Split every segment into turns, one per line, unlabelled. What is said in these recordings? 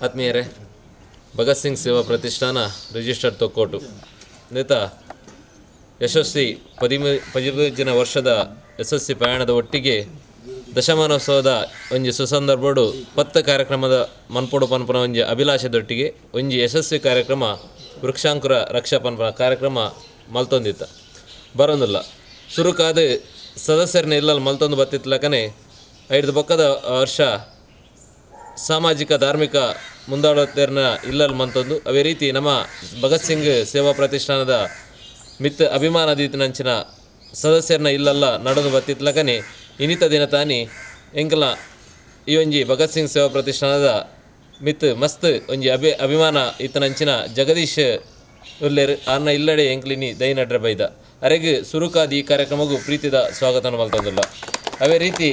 ಆತ್ಮೀಯರೇ, ಭಗತ್ ಸಿಂಗ್ ಸೇವಾ ಪ್ರತಿಷ್ಠಾನ ರಿಜಿಸ್ಟರ್ಡ್ ತೊಕ್ಕೋಟು ನೇತ ಯಶಸ್ವಿ 15 ವರ್ಷದ ಯಶಸ್ವಿ ಪ್ರಯಾಣದ ಒಟ್ಟಿಗೆ ದಶಮಾನೋತ್ಸವದ ಒಂಜಿ ಸುಸಂದರ್ಭಡು 10 ಕಾರ್ಯಕ್ರಮದ ಮನ್ಪೊಡು ಪನ್ಪನ ಒಂಜಿ ಅಭಿಲಾಷದೊಟ್ಟಿಗೆ ಒಂಜಿ ಯಶಸ್ವಿ ಕಾರ್ಯಕ್ರಮ ವೃಕ್ಷಾಂಕುರ ರಕ್ಷಾ ಪನ್ಪನ ಕಾರ್ಯಕ್ರಮ ಮಲ್ತೊಂದಿತ್ತ ಬರೋದಿಲ್ಲ ಸುರುಕಾದ ಸದಸ್ಯರನ್ನ ಇಲ್ಲಲ್ಲಿ ಮಲ್ತೊಂದು ಬತ್ತಿತ್ಲಕನೆ 5 ಬೊಕ್ಕದ ವರ್ಷ ಸಾಮಾಜಿಕ ಧಾರ್ಮಿಕ ಮುಂದಾಳೋತ್ತೇರ್ನ ಇಲ್ಲಲ್ಲಿ ಮಂತೊಂದು ಅವೇ ರೀತಿ ನಮ್ಮ ಭಗತ್ ಸಿಂಗ್ ಸೇವಾ ಪ್ರತಿಷ್ಠಾನದ ಮಿತ್ ಅಭಿಮಾನದೀತಿನಂಚಿನ ಸದಸ್ಯರನ್ನ ಇಲ್ಲಲ್ಲ ನಡೆದು ಬತ್ತಿತ್ಲಕನೆ ಇನ್ನಿತ ದಿನ ತಾನಿ ಎಂಕಲ ಈ ಒಂಜಿ ಭಗತ್ ಸಿಂಗ್ ಸೇವಾ ಪ್ರತಿಷ್ಠಾನದ ಮಿತ್ ಮಸ್ತ್ ಒಂಜಿ ಅಭಿಮಾನ ಇತ್ತನಂಚಿನ ಜಗದೀಶ್ ಉಲ್ಲೇರು ಅನ್ನ ಇಲ್ಲಡೆ ಎಂಕ್ಲಿನಿ ದೈನಡ್ರ ಬೈದ ಅರೆಗೆ ಸುರುಕಾದ ಈ ಕಾರ್ಯಕ್ರಮಗೂ ಪ್ರೀತಿದ ಸ್ವಾಗತನ ಮಲ್ತೊಂದಿಲ್ಲ. ಅವೇ ರೀತಿ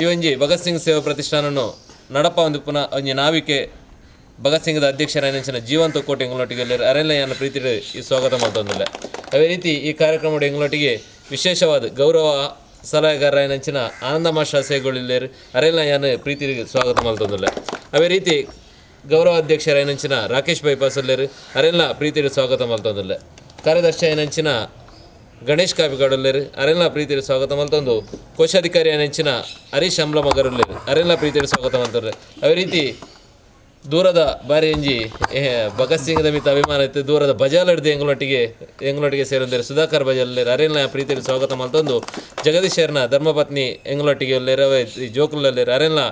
ಈ ಒಂಜಿ ಭಗತ್ ಸಿಂಗ್ ಸೇವಾ ಪ್ರತಿಷ್ಠಾನನು ನಡಪ ಒಂದು ಪುನಃ ಒಂಜಿ ನಾವಿಕೆ ಭಗತ್ ಸಿಂಗ್ದ ಅಧ್ಯಕ್ಷರಾಯನಂಚಿನ ಜೀವಂತ ಕೋಟೆ ಎಂಗಳೊಟ್ಟಿಗೆ ಅರೆಲ್ಲ ಯಾನ ಪ್ರೀತಿ ಈ ಸ್ವಾಗತ ಮಾಡ್ತಂದಿಲ್ಲ. ಅದೇ ರೀತಿ ಈ ಕಾರ್ಯಕ್ರಮ ಎಂಗಳೊಟ್ಟಿಗೆ ವಿಶೇಷವಾದ ಗೌರವ ಸಲಹೆಗಾರನಂಚಿನ ಆನಂದ ಮಾಸ್ಟರ್ ಸೇಗೊಳ್ಳಿಲ್ಲೇರು ಅರೆಲ್ಲ ಯಾನ ಪ್ರೀತಿ ಸ್ವಾಗತ ಮಾಡ್ತಂದಿಲ್ಲ. ಅದೇ ರೀತಿ ಗೌರವ ಅಧ್ಯಕ್ಷರಾಯನಂಚಿನ ರಾಕೇಶ್ ಬೈಪಾಸಲ್ಲೇರು ಅರೆಲ್ಲ ಪ್ರೀತಿ ಸ್ವಾಗತ ಮಾಡ್ತಂದಿಲ್ಲ. ಕಾರ್ಯದರ್ಶಿ ಏನಂಚಿನ ಗಣೇಶ್ ಕಾಪಿಗಾಡಲ್ಲೇರು ಅರೆಲ್ಲ ಪ್ರೀತಿಯ ಸ್ವಾಗತ ಮಲ್ತೊಂದು ಕೋಶಾಧಿಕಾರಿ ಏನಂಚಿನ ಹರೀಶ್ ಅಂಬ್ಲ ಮಗರಲ್ಲೇರು ಅರೆಲ್ಲ ಪ್ರೀತಿಯ ಸ್ವಾಗತ ಮಾಡ್ತಾರೆ. ಅದೇ ರೀತಿ ದೂರದ ಬಾರಿ ಎಂಜಿ ಭಗತ್ ಸಿಂಗ್ದ ಮಿತ ಅಭಿಮಾನ ಇತ್ತು ದೂರದ ಬಜಾಲ್ ಹಿಡ್ದು ಎಂಗಳೊಟ್ಟಿಗೆ ಸೇರಿದ್ದಾರೆ ಸುಧಾಕರ್ ಬಜಾಲ್ಲೇರು ಅರೆಲ್ಲ ಪ್ರೀತಿಯ ಸ್ವಾಗತ ಮಲ್ತೊಂದು ಜಗದೀಶರ್ನ ಧರ್ಮಪತ್ನಿ ಎಂಗಳೊಟ್ಟಿಗೆ ಅಲ್ಲೇರು ಜೋಕುಲಲ್ಲೇರು ಅರೆಲ್ಲ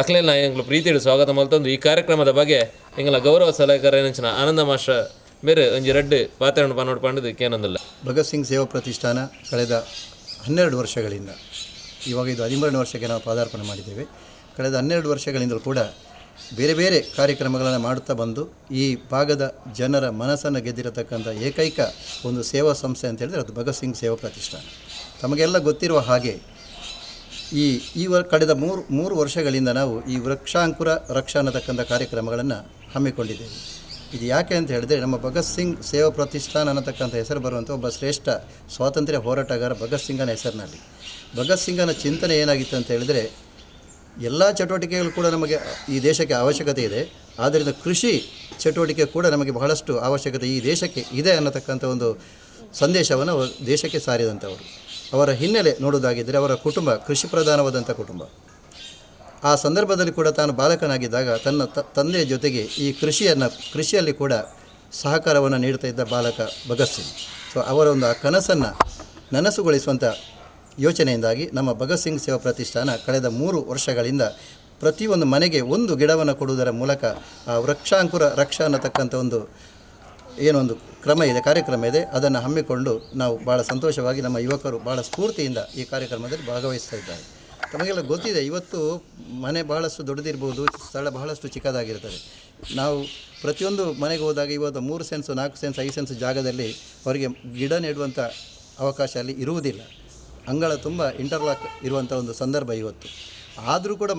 ಅಕ್ಲೆಲ್ಲ ಎಂಗಳು ಪ್ರೀತಿಯ ಸ್ವಾಗತ ಮಲ್ತೊಂದು ಈ ಕಾರ್ಯಕ್ರಮದ ಬಗ್ಗೆ ಎಂಗಳ ಗೌರವ ಸಲಹೆಗಾರ ಏನಂಚಿನ ಆನಂದ ಮಾಸ್ಟರ್ ಬೇರೆ ಒಂಜಿ ರೆಡ್ ಪಾತ್ರೆ ಪನ್ನೋಡು ಪಂಡದು ಕೇನೊಂದಿಲ್ಲ.
ಭಗತ್ ಸಿಂಗ್ ಸೇವಾ ಪ್ರತಿಷ್ಠಾನ ಕಳೆದ 12 ವರ್ಷಗಳಿಂದ ಇವಾಗ ಇದು 13ನೇ ವರ್ಷಕ್ಕೆ ನಾವು ಪಾದಾರ್ಪಣೆ ಮಾಡಿದ್ದೇವೆ. ಕಳೆದ 12 ವರ್ಷಗಳಿಂದಲೂ ಕೂಡ ಬೇರೆ ಬೇರೆ ಕಾರ್ಯಕ್ರಮಗಳನ್ನು ಮಾಡುತ್ತಾ ಬಂದು ಈ ಭಾಗದ ಜನರ ಮನಸ್ಸನ್ನು ಗೆದ್ದಿರತಕ್ಕಂಥ ಏಕೈಕ ಒಂದು ಸೇವಾ ಸಂಸ್ಥೆ ಅಂತ ಹೇಳಿದರೆ ಅದು ಭಗತ್ ಸಿಂಗ್ ಸೇವಾ ಪ್ರತಿಷ್ಠಾನ. ತಮಗೆಲ್ಲ ಗೊತ್ತಿರುವ ಹಾಗೆ ಕಳೆದ ಮೂರು ವರ್ಷಗಳಿಂದ ನಾವು ಈ ವೃಕ್ಷಾಂಕುರ ರಕ್ಷಾ ಅನ್ನತಕ್ಕಂಥ ಕಾರ್ಯಕ್ರಮಗಳನ್ನು ಹಮ್ಮಿಕೊಂಡಿದ್ದೇವೆ. ಇದು ಯಾಕೆ ಅಂತ ಹೇಳಿದ್ರೆ ನಮ್ಮ ಭಗತ್ ಸಿಂಗ್ ಸೇವಾ ಪ್ರತಿಷ್ಠಾನ ಅನ್ನತಕ್ಕಂಥ ಹೆಸರು ಬರುವಂಥ ಒಬ್ಬ ಶ್ರೇಷ್ಠ ಸ್ವಾತಂತ್ರ್ಯ ಹೋರಾಟಗಾರ ಭಗತ್ ಸಿಂಗನ ಹೆಸರಿನಲ್ಲಿ ಭಗತ್ ಸಿಂಗನ ಚಿಂತನೆ ಏನಾಗಿತ್ತು ಅಂತ ಹೇಳಿದರೆ ಎಲ್ಲ ಚಟುವಟಿಕೆಗಳು ಕೂಡ ನಮಗೆ ಈ ದೇಶಕ್ಕೆ ಅವಶ್ಯಕತೆ ಇದೆ, ಆದ್ದರಿಂದ ಕೃಷಿ ಚಟುವಟಿಕೆ ಕೂಡ ನಮಗೆ ಬಹಳಷ್ಟು ಅವಶ್ಯಕತೆ ಈ ದೇಶಕ್ಕೆ ಇದೆ ಅನ್ನತಕ್ಕಂಥ ಒಂದು ಸಂದೇಶವನ್ನು ದೇಶಕ್ಕೆ ಸಾರಿದಂಥವರು. ಅವರ ಹಿನ್ನೆಲೆ ನೋಡೋದಾಗಿದ್ದರೆ ಅವರ ಕುಟುಂಬ ಕೃಷಿ ಪ್ರಧಾನವಾದಂಥ ಕುಟುಂಬ. ಆ ಸಂದರ್ಭದಲ್ಲಿ ಕೂಡ ತಾನು ಬಾಲಕನಾಗಿದ್ದಾಗ ತನ್ನ ತಂದೆಯ ಜೊತೆಗೆ ಈ ಕೃಷಿಯಲ್ಲಿ ಕೂಡ ಸಹಕಾರವನ್ನು ನೀಡ್ತಾ ಇದ್ದ ಬಾಲಕ ಭಗತ್ ಸಿಂಗ್. ಸೊ ಅವರ ಒಂದು ಆ ಕನಸನ್ನು ನನಸುಗೊಳಿಸುವಂಥ ಯೋಚನೆಯಿಂದಾಗಿ ನಮ್ಮ ಭಗತ್ ಸಿಂಗ್ ಸೇವಾ ಪ್ರತಿಷ್ಠಾನ ಕಳೆದ 3 ವರ್ಷಗಳಿಂದ ಪ್ರತಿಯೊಂದು ಮನೆಗೆ ಒಂದು ಗಿಡವನ್ನು ಕೊಡುವುದರ ಮೂಲಕ ಆ ವೃಕ್ಷಾಂಕುರ ರಕ್ಷಾ ಅನ್ನತಕ್ಕಂಥ ಏನೊಂದು ಕಾರ್ಯಕ್ರಮ ಇದೆ, ಅದನ್ನು ಹಮ್ಮಿಕೊಂಡು ನಾವು ಭಾಳ ಸಂತೋಷವಾಗಿ ನಮ್ಮ ಯುವಕರು ಭಾಳ ಸ್ಫೂರ್ತಿಯಿಂದ ಈ ಕಾರ್ಯಕ್ರಮದಲ್ಲಿ ಭಾಗವಹಿಸ್ತಾ ಇದ್ದಾರೆ. ತಮಗೆಲ್ಲ ಗೊತ್ತಿದೆ, ಇವತ್ತು ಮನೆ ಬಹಳಷ್ಟು ದೊಡ್ಡದಿರ್ಬೋದು, ಸ್ಥಳ ಬಹಳಷ್ಟು ಚಿಕ್ಕದಾಗಿರ್ತದೆ. ನಾವು ಪ್ರತಿಯೊಂದು ಮನೆಗೆ ಹೋದಾಗ ಇವತ್ತು 3 ಸೆನ್ಸು 4 ಸೆನ್ಸ್ 5 ಸೆನ್ಸ್ ಜಾಗದಲ್ಲಿ ಅವರಿಗೆ ಗಿಡ ನೆಡುವಂಥ ಅವಕಾಶ ಅಲ್ಲಿ ಇರುವುದಿಲ್ಲ. ಅಂಗಳ ತುಂಬ ಇಂಟರ್ಲಾಕ್ ಇರುವಂಥ ಒಂದು ಸಂದರ್ಭ ಇವತ್ತು. ಆದರೂ ಕೂಡ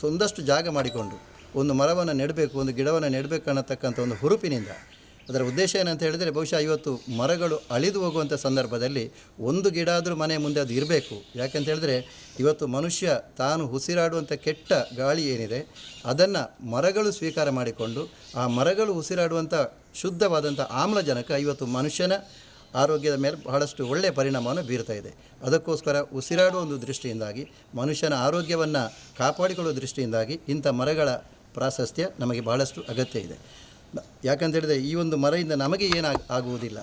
ಒಂದಷ್ಟು ಜಾಗ ಮಾಡಿಕೊಂಡು ಒಂದು ಮರವನ್ನು ನೆಡಬೇಕು, ಒಂದು ಗಿಡವನ್ನು ನೆಡಬೇಕು ಅನ್ನತಕ್ಕಂಥ ಒಂದು ಹುರುಪಿನಿಂದ ಅದರ ಉದ್ದೇಶ ಏನಂತ ಹೇಳಿದರೆ ಬಹುಶಃ ಇವತ್ತು ಮರಗಳು ಅಳಿದು ಹೋಗುವಂಥ ಸಂದರ್ಭದಲ್ಲಿ ಒಂದು ಗಿಡ ಆದರೂ ಮನೆ ಮುಂದೆ ಅದು ಇರಬೇಕು. ಯಾಕೆಂತ ಹೇಳಿದ್ರೆ ಇವತ್ತು ಮನುಷ್ಯ ತಾನು ಉಸಿರಾಡುವಂಥ ಕೆಟ್ಟ ಗಾಳಿ ಏನಿದೆ ಅದನ್ನು ಮರಗಳು ಸ್ವೀಕಾರ ಮಾಡಿಕೊಂಡು ಆ ಮರಗಳು ಉಸಿರಾಡುವಂಥ ಶುದ್ಧವಾದಂಥ ಆಮ್ಲಜನಕ ಇವತ್ತು ಮನುಷ್ಯನ ಆರೋಗ್ಯದ ಮೇಲೆ ಬಹಳಷ್ಟು ಒಳ್ಳೆಯ ಪರಿಣಾಮವನ್ನು ಬೀರ್ತಾ ಇದೆ. ಅದಕ್ಕೋಸ್ಕರ ಉಸಿರಾಡುವ ಒಂದು ದೃಷ್ಟಿಯಿಂದಾಗಿ ಮನುಷ್ಯನ ಆರೋಗ್ಯವನ್ನು ಕಾಪಾಡಿಕೊಳ್ಳುವ ದೃಷ್ಟಿಯಿಂದಾಗಿ ಇಂಥ ಮರಗಳ ಪ್ರಾಶಸ್ತ್ಯ ನಮಗೆ ಬಹಳಷ್ಟು ಅಗತ್ಯ ಇದೆ. ಯಾಕಂತ ಹೇಳಿದರೆ ಈ ಒಂದು ಮರದಿಂದ ನಮಗೆ ಆಗುವುದಿಲ್ಲ,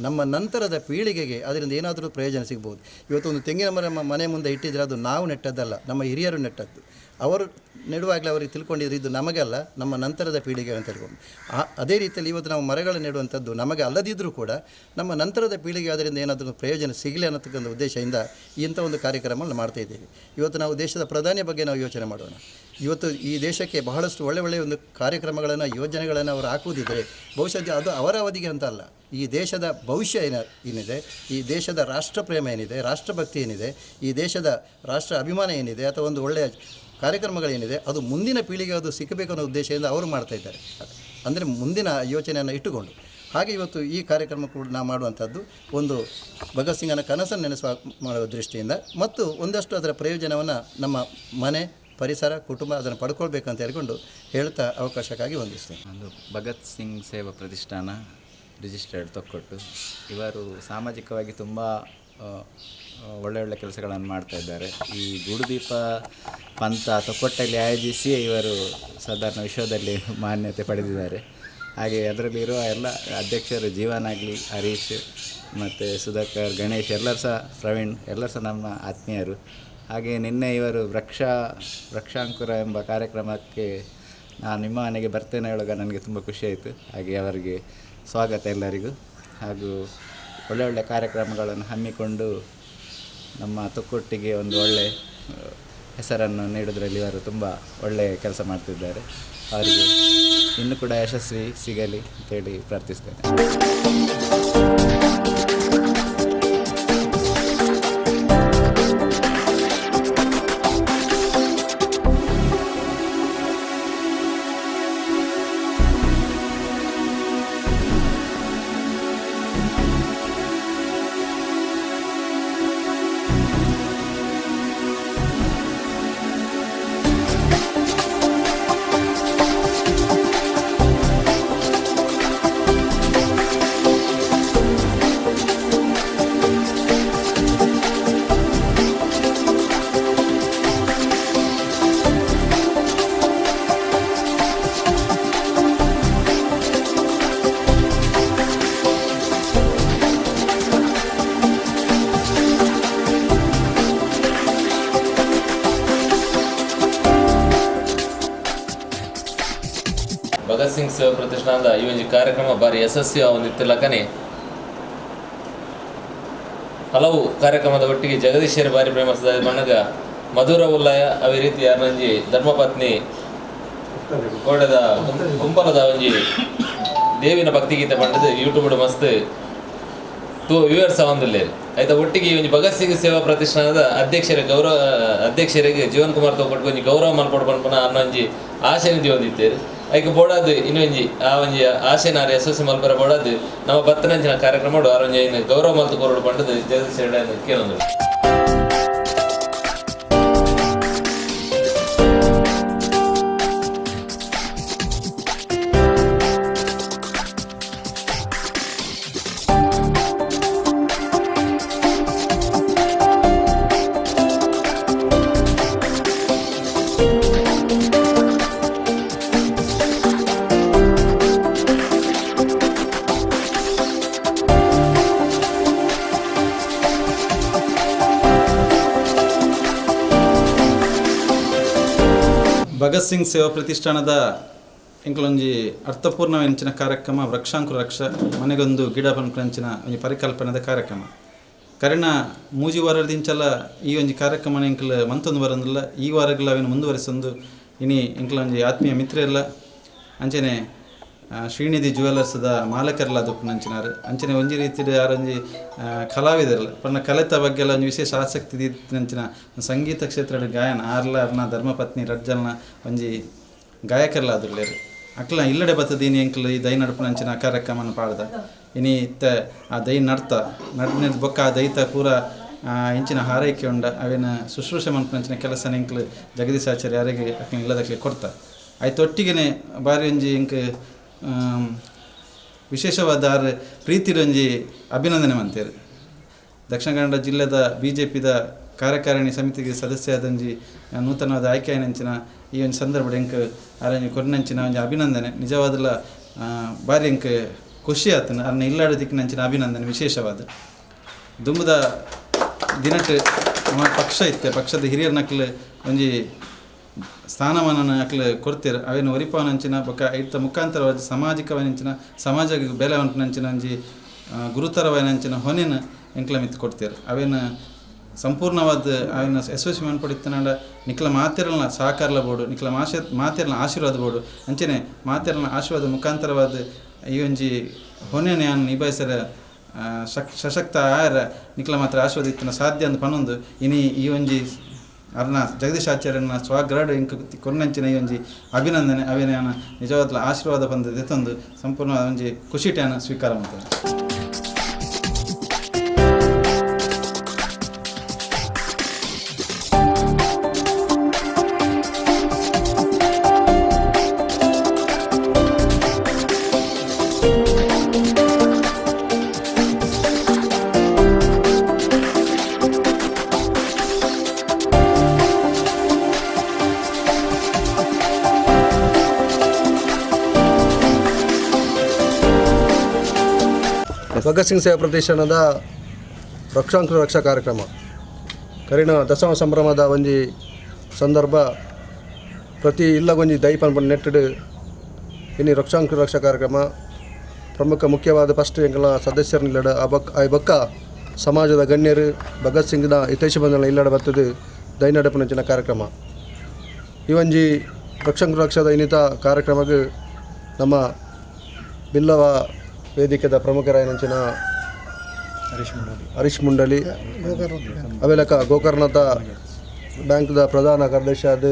ನಮ್ಮ ನಂತರದ ಪೀಳಿಗೆಗೆ ಅದರಿಂದ ಏನಾದರೂ ಪ್ರಯೋಜನ ಸಿಗ್ಬೋದು. ಇವತ್ತು ಒಂದು ತೆಂಗಿನ ಮರ ಮನೆ ಮುಂದೆ ಇಟ್ಟಿದ್ರೆ ಅದು ನಾವು ನೆಟ್ಟದ್ದಲ್ಲ, ನಮ್ಮ ಹಿರಿಯರು ನೆಟ್ಟದ್ದು. ಅವರು ನೆಡುವಾಗಲೇ ಅವರಿಗೆ ತಿಳ್ಕೊಂಡಿದ್ರು ಇದು ನಮಗಲ್ಲ, ನಮ್ಮ ನಂತರದ ಪೀಳಿಗೆ ಅಂತ ಹೇಳ್ಕೊಂಡು. ಅದೇ ರೀತಿಯಲ್ಲಿ ಇವತ್ತು ನಾವು ಮರಗಳು ನೆಡುವಂಥದ್ದು ನಮಗೆ ಅಲ್ಲದಿದ್ದರೂ ಕೂಡ ನಮ್ಮ ನಂತರದ ಪೀಳಿಗೆ ಅದರಿಂದ ಏನಾದರೂ ಪ್ರಯೋಜನ ಸಿಗಲಿ ಅನ್ನತಕ್ಕಂಥ ಉದ್ದೇಶದಿಂದ ಇಂಥ ಒಂದು ಕಾರ್ಯಕ್ರಮವನ್ನು ಮಾಡ್ತಾಯಿದ್ದೇವೆ. ಇವತ್ತು ನಾವು ದೇಶದ ಪ್ರಧಾನಿಯ ಬಗ್ಗೆ ನಾವು ಯೋಚನೆ ಮಾಡೋಣ. ಇವತ್ತು ಈ ದೇಶಕ್ಕೆ ಬಹಳಷ್ಟು ಒಳ್ಳೆಯ ಒಂದು ಕಾರ್ಯಕ್ರಮಗಳನ್ನು ಯೋಜನೆಗಳನ್ನು ಅವರು ಹಾಕುವುದಿದ್ದರೆ ಬಹುಶಃ ಅದು ಅವರ ಅವಧಿಗೆ ಅಂತ ಅಲ್ಲ, ಈ ದೇಶದ ಭವಿಷ್ಯ ಏನಿದೆ, ಈ ದೇಶದ ರಾಷ್ಟ್ರ ಪ್ರೇಮ ಏನಿದೆ, ರಾಷ್ಟ್ರಭಕ್ತಿ ಏನಿದೆ, ಈ ದೇಶದ ರಾಷ್ಟ್ರ ಅಭಿಮಾನ ಏನಿದೆ ಅಥವಾ ಒಂದು ಒಳ್ಳೆಯ ಕಾರ್ಯಕ್ರಮಗಳೇನಿದೆ ಅದು ಮುಂದಿನ ಪೀಳಿಗೆ ಅದು ಸಿಕ್ಕಬೇಕು ಅನ್ನೋ ಉದ್ದೇಶದಿಂದ ಅವರು ಮಾಡ್ತಾಯಿದ್ದಾರೆ. ಅಂದರೆ ಮುಂದಿನ ಯೋಚನೆಯನ್ನು ಇಟ್ಟುಕೊಂಡು ಹಾಗೆ ಇವತ್ತು ಈ ಕಾರ್ಯಕ್ರಮ ಕೂಡ ನಾವು ಮಾಡುವಂಥದ್ದು ಒಂದು ಭಗತ್ ಸಿಂಗನ ಕನಸನ್ನು ಮಾಡುವ ದೃಷ್ಟಿಯಿಂದ ಮತ್ತು ಒಂದಷ್ಟು ಅದರ ಪ್ರಯೋಜನವನ್ನು ನಮ್ಮ ಮನೆ ಪರಿಸರ ಕುಟುಂಬ ಅದನ್ನು ಪಡ್ಕೊಳ್ಬೇಕಂತ ಹೇಳ್ಕೊಂಡು ಹೇಳ್ತಾ ಅವಕಾಶಕ್ಕಾಗಿ ವಂದಿಸ್ತೇನೆ.
ಒಂದು ಭಗತ್ ಸಿಂಗ್ ಸೇವಾ ಪ್ರತಿಷ್ಠಾನ ರಿಜಿಸ್ಟರ್ಡ್ ತೊಕ್ಕೊಟ್ಟು. ಇವರು ಸಾಮಾಜಿಕವಾಗಿ ತುಂಬ ಒಳ್ಳೆ ಕೆಲಸಗಳನ್ನು ಮಾಡ್ತಾ ಇದ್ದಾರೆ. ಈ ಗೂಡುದೀಪ ಪಂಥ ತೊಕ್ಕೊಟ್ಟಲ್ಲಿ ಆಯೋಜಿಸಿ ಇವರು ಸಾಧಾರಣ ವಿಶ್ವದಲ್ಲಿ ಮಾನ್ಯತೆ ಪಡೆದಿದ್ದಾರೆ. ಹಾಗೆ ಅದರಲ್ಲಿರುವ ಎಲ್ಲ ಅಧ್ಯಕ್ಷರು ಜೀವನಾಗಲಿ, ಹರೀಶ್ ಮತ್ತು ಸುಧಾಕರ್, ಗಣೇಶ್ ಎಲ್ಲರೂ ಸಹ, ಪ್ರವೀಣ್ ಎಲ್ಲರೂ ಸಹ ನಮ್ಮ ಆತ್ಮೀಯರು. ಹಾಗೆ ನಿನ್ನೆ ಇವರು ವೃಕ್ಷಾಂಕುರ ಎಂಬ ಕಾರ್ಯಕ್ರಮಕ್ಕೆ ನಾನು ನಿಮ್ಮ ಮನೆಗೆ ಬರ್ತೇನೆ ಹೇಳುವಾಗ ನನಗೆ ತುಂಬ ಖುಷಿಯಾಯಿತು. ಹಾಗೆ ಅವರಿಗೆ ಸ್ವಾಗತ ಎಲ್ಲರಿಗೂ. ಹಾಗೂ ಒಳ್ಳೆ ಕಾರ್ಯಕ್ರಮಗಳನ್ನು ಹಮ್ಮಿಕೊಂಡು ನಮ್ಮ ತೊಕ್ಕೊಟ್ಟಿಗೆ ಒಂದು ಒಳ್ಳೆಯ ಹೆಸರನ್ನು ನೀಡೋದ್ರಲ್ಲಿ ಇವರು ತುಂಬ ಒಳ್ಳೆಯ ಕೆಲಸ ಮಾಡ್ತಿದ್ದಾರೆ. ಅವರಿಗೆ ಇನ್ನೂ ಕೂಡ ಯಶಸ್ವಿ ಸಿಗಲಿ ಅಂತೇಳಿ ಪ್ರಾರ್ಥಿಸ್ತೇನೆ.
ಭಗತ್ ಸಿಂಗ್ ಸೇವಾ ಪ್ರತಿಷ್ಠಾನದ ಈ ಒಂದು ಕಾರ್ಯಕ್ರಮ ಭಾರಿ ಯಶಸ್ವಿ ಹೊಂದಿತ್ತಿಲ್ಲಕನೆ ಹಲವು ಕಾರ್ಯಕ್ರಮದ ಒಟ್ಟಿಗೆ ಜಗದೀಶರ ಬಾರಿ ಪ್ರೇಮಿಸಿದ ಬಣ್ಣಗ ಮಧುರ ಉಲ್ಲಯ ಅವೇ ರೀತಿ ಯಾರಂಜಿ ಧರ್ಮಪತ್ನಿ ಕೋಡದ ಕುಂಪಲದ ಒಂಜಿ ದೇವಿನ ಭಕ್ತಿಗೀತೆ ಪಂಡದು ಯೂಟ್ಯೂಬ್ ಮಸ್ತ್ ತೂ ವ್ಯೂವರ್ಸ್ ಒಂದಿಲ್ಲೇರಿ ಆಯ್ತಾ. ಒಟ್ಟಿಗೆ ಈ ಒಂದು ಭಗತ್ ಸಿಂಗ್ ಸೇವಾ ಪ್ರತಿಷ್ಠಾನದ ಅಧ್ಯಕ್ಷರಿಗೆ ಜೀವನ್ ಕುಮಾರ್ ತಗೊಂಡು ಒಂಜಿ ಗೌರವ ಮಲ್ಪಡ್ಕೊಂಡು ಪುನಃ ಅನ್ನೊಂಜಿ ಆಶೆ ನಿಧಿ ಹೊಂದಿದ್ದೇವೆ. ಐಕೆ ಬೋಡಾದು ಇನ್ನೊಂಜಿ ಆ ಒಂಜಿ ಆಶೆನಾರು ಯಶಸ್ವಿ ಮಲ್ಪರ ಬೋಡಾದು ನಮ್ಮ ಬತ್ತನಂಚಿನ ಕಾರ್ಯಕ್ರಮ ಆರೊಂಜಿ ಗೌರವ ಮಲ್ತು ಕೊರಡು ಪಂಡದು ಜಗದೀಶ್ ಕೇಳೊಂದು.
ಭಗತ್ ಸಿಂಗ್ ಸೇವಾ ಪ್ರತಿಷ್ಠಾನದ ಇಂಕಲೊಂಜಿ ಅರ್ಥಪೂರ್ಣವೆಂಚಿನ ಕಾರ್ಯಕ್ರಮ ವೃಕ್ಷಾಂಕುರ ರಕ್ಷ ಮನೆಗೊಂದು ಗಿಡ ಪಂಪಂಚಿನ ಒಂಜಿ ಪರಿಕಲ್ಪನೆದ ಕಾರ್ಯಕ್ರಮ. ಕರೆನ ಮೂಜಿ ವಾರದಿಂಚಲ ಈ ಒಂಜಿ ಕಾರ್ಯಕ್ರಮ ಇಂಕಲ್ ಮಂತೊಂದು ಬರೋದಿಲ್ಲ. ಈ ವಾರಗಳ ಅವೇನು ಮುಂದುವರಿಸೊಂದು ಇನಿ ಇಂಕಲೊಂಜಿ ಆತ್ಮೀಯ ಮಿತ್ರ ಎಲ್ಲ ಅಂಚನೆ ಶ್ರೀನಿಧಿ ಜ್ಯುವೆಲರ್ಸ್ದ ಮಾಲಕರೆಲ್ಲ ದುಪ್ಪುನಂಚಿನಾರು. ಅಂಚನೆ ಒಂಜಿ ರೀತಿಯ ಯಾರೊಂಜಿ ಕಲಾವಿದರಲ್ಲ ಪನ್ನ ಕಲೆತ ಬಗ್ಗೆ ಎಲ್ಲ ಒಂದು ವಿಶೇಷ ಆಸಕ್ತಿ ದಿನಂಚಿನ ಸಂಗೀತ ಕ್ಷೇತ್ರದ ಗಾಯನ ಆರ್ನ ಧರ್ಮಪತ್ನಿ ರಜ್ಜಲ್ನ ಒಂಜಿ ಗಾಯಕರೆಲ್ಲ ಅದ್ರಲ್ಲೇರು ಅಕ್ಲ ಇಲ್ಲಡೆ ಬತ್ತದೀನಿ ಎಂಕಲ್ ಈ ದೈ ನಡುಪುನಂಚಿನ ಕಾರ್ಯಕ್ರಮನ ಪಾಡ್ದ ಇನಿ ಇತ್ತ ಆ ದೈ ನಡ್ನಿದ ಬೊಕ್ಕ ಆ ದೈತ ಪೂರ ಇಂಚಿನ ಹಾರೈಕೆ ಉಂಡ ಅವೇನು ಶುಶ್ರೂಷೆ ಮನ್ಪುನಂಚಿನ ಕೆಲಸ ಎಂಕ್ಲು ಜಗದೀಶಾಚಾರ್ಯ ಯಾರಿಗೆ ಅಕ್ಲ ಇಲ್ಲದಕ್ಕೆ ಕೊಡ್ತ ಆಯ್ತು. ಒಟ್ಟಿಗೆ ಬಾರಿ ಒಂಜಿ ಇಂಕ್ ವಿಶೇಷವಾದ ಪ್ರೀತಿರೊಂಜಿ ಅಭಿನಂದನೆ ಮಂತೇರು. ದಕ್ಷಿಣ ಕನ್ನಡ ಜಿಲ್ಲೆದ BJPದ ಕಾರ್ಯಕಾರಿಣಿ ಸಮಿತಿಗೆ ಸದಸ್ಯರಾದಂಜಿ ನೂತನವಾದ ಆಯ್ಕೆಯಂಚಿನ ಈ ಒಂದು ಸಂದರ್ಭ ಎಂಕ್ ಅರಂಜಿ ಕೊರ್ನಂಚಿನ ಒಂಜಿ ಅಭಿನಂದನೆ ನಿಜವಾದಲ್ಲ ಬಾರಿ ಎಂಕ್ ಖುಷಿ ಆತನ ಅನ್ನ ಇಲ್ಲಾಡ ದಿಕ್ಕಿನಂಚಿನ ಅಭಿನಂದನೆ ವಿಶೇಷವಾದ ದುಂಬದ ದಿನಟ್ ನಮ್ಮ ಪಕ್ಷ ಇತ್ತೆ ಪಕ್ಷದ ಹಿರಿಯರ ನಕ್ಲು ಒಂಜಿ ಸ್ಥಾನಮಾನ ಅಕ್ಲು ಕೊಡ್ತೀರು ಅವೇನು ಒರಿಪಾವನಂಚಿನ ಬೊಕ್ಕ ಇತ್ತ ಮುಖಾಂತರವಾದ ಸಾಮಾಜಿಕವನಂಚಿನ ಸಮಾಜಕ್ಕೆ ಬೆಲೆ ನಂಚಿನ ಒಂಜಿ ಗುರುತರವನಂಚಿನ ಹೊನೆನ ಎಂಕ್ಲ ಮಿತ್ತು ಕೊಡ್ತೀರು ಅವೇನು ಸಂಪೂರ್ಣವಾದ ಅವೇನು ಯಶಸ್ವಿ ಮನ್ಪಡಿತನಾಡ ನಿಕ್ಲ ಮಾತೆರಲ್ನ ಸಹಕಾರಲ ಬೋಡು ನಿಕ್ಲ ಮಾತೆರಲ್ನ ಆಶೀರ್ವಾದ ಬೋಡು ಅಂಚನೆ ಮಾತೆರಲ್ನ ಆಶೀರ್ವಾದ ಮುಖಾಂತರವಾದ ಈ ಒಂಜಿ ಹೊನೆನ ನಾನು ನಿಭಾಯಿಸರ ಸಶಕ್ತ ಆಯರ ನಿಕ್ಲ ಮಾತ್ರ ಆಶೀರ್ವಾದ ಇತ್ತನ ಸಾಧ್ಯ ಅಂತ ಪನ್ನೊಂದು ಇನಿ ಈ ಒಂಜಿ ಅರ್ನ ಜಗದೀಶಾಚಾರ್ಯನ ಸ್ವಗ್ರಾಡು ಇಂಕ ಕೊರ್ನಂಚಿನ ಈ ಒಂಜಿ ಅಭಿನಂದನೆ ಅವೇನ ನಿಜವಾದ ಆಶೀರ್ವಾದ ಬಂದದ್ದು ತಂದು ಸಂಪೂರ್ಣ ಒಂಜಿ ಖುಷಿಟ್ಯಾನ ಸ್ವೀಕಾರ ಮಾಡ್ತಾರೆ.
ಭಗತ್ ಸಿಂಗ್ ಸೇವಾ ಪ್ರತಿಷ್ಠಾನದ ರಕ್ಷಾಂಕುರ ರಕ್ಷಾ ಕಾರ್ಯಕ್ರಮ ಕರಿನ ದಶಮ ಸಂಭ್ರಮದ ಒಂಜಿ ಸಂದರ್ಭ ಪ್ರತಿ ಇಲ್ಲಗೊಂಜಿ ದೈಪನ್ ನೆಟ್ಟಡು ಇನ್ನು ರಕ್ಷಾಂಕುರ ರಕ್ಷಾ ಕಾರ್ಯಕ್ರಮ ಪ್ರಮುಖ ಮುಖ್ಯವಾದ ಫಸ್ಟ್ ಎಂಕಲ್ನ ಸದಸ್ಯರನ್ನ ಆ ಬೊಕ್ಕ ಸಮಾಜದ ಗಣ್ಯರು ಭಗತ್ ಸಿಂಗ್ನ ಹಿತೈಷಿ ಬಂಧನ ಇಲ್ಲಡ ಬರ್ತದೆ ದೈನಡಪನಂಚಿನ ಕಾರ್ಯಕ್ರಮ ಈ ಒಂಜಿ ರಕ್ಷಾಂಕುರ ರಕ್ಷಾದ ಇನ್ನಿತ ಕಾರ್ಯಕ್ರಮಕ್ಕೆ ನಮ್ಮ ಬಿಲ್ಲವ ವೇದಿಕೆದ ಪ್ರಮುಖರಾಯನಂಚಿನ ಹರೀಶ್ ಮುಂಡಲಿ ಅವೆಲಕ ಗೋಕರ್ಣದ ಬ್ಯಾಂಕ್ದ ಪ್ರಧಾನ ಕಾರ್ಯದರ್ಶಿ ಆದ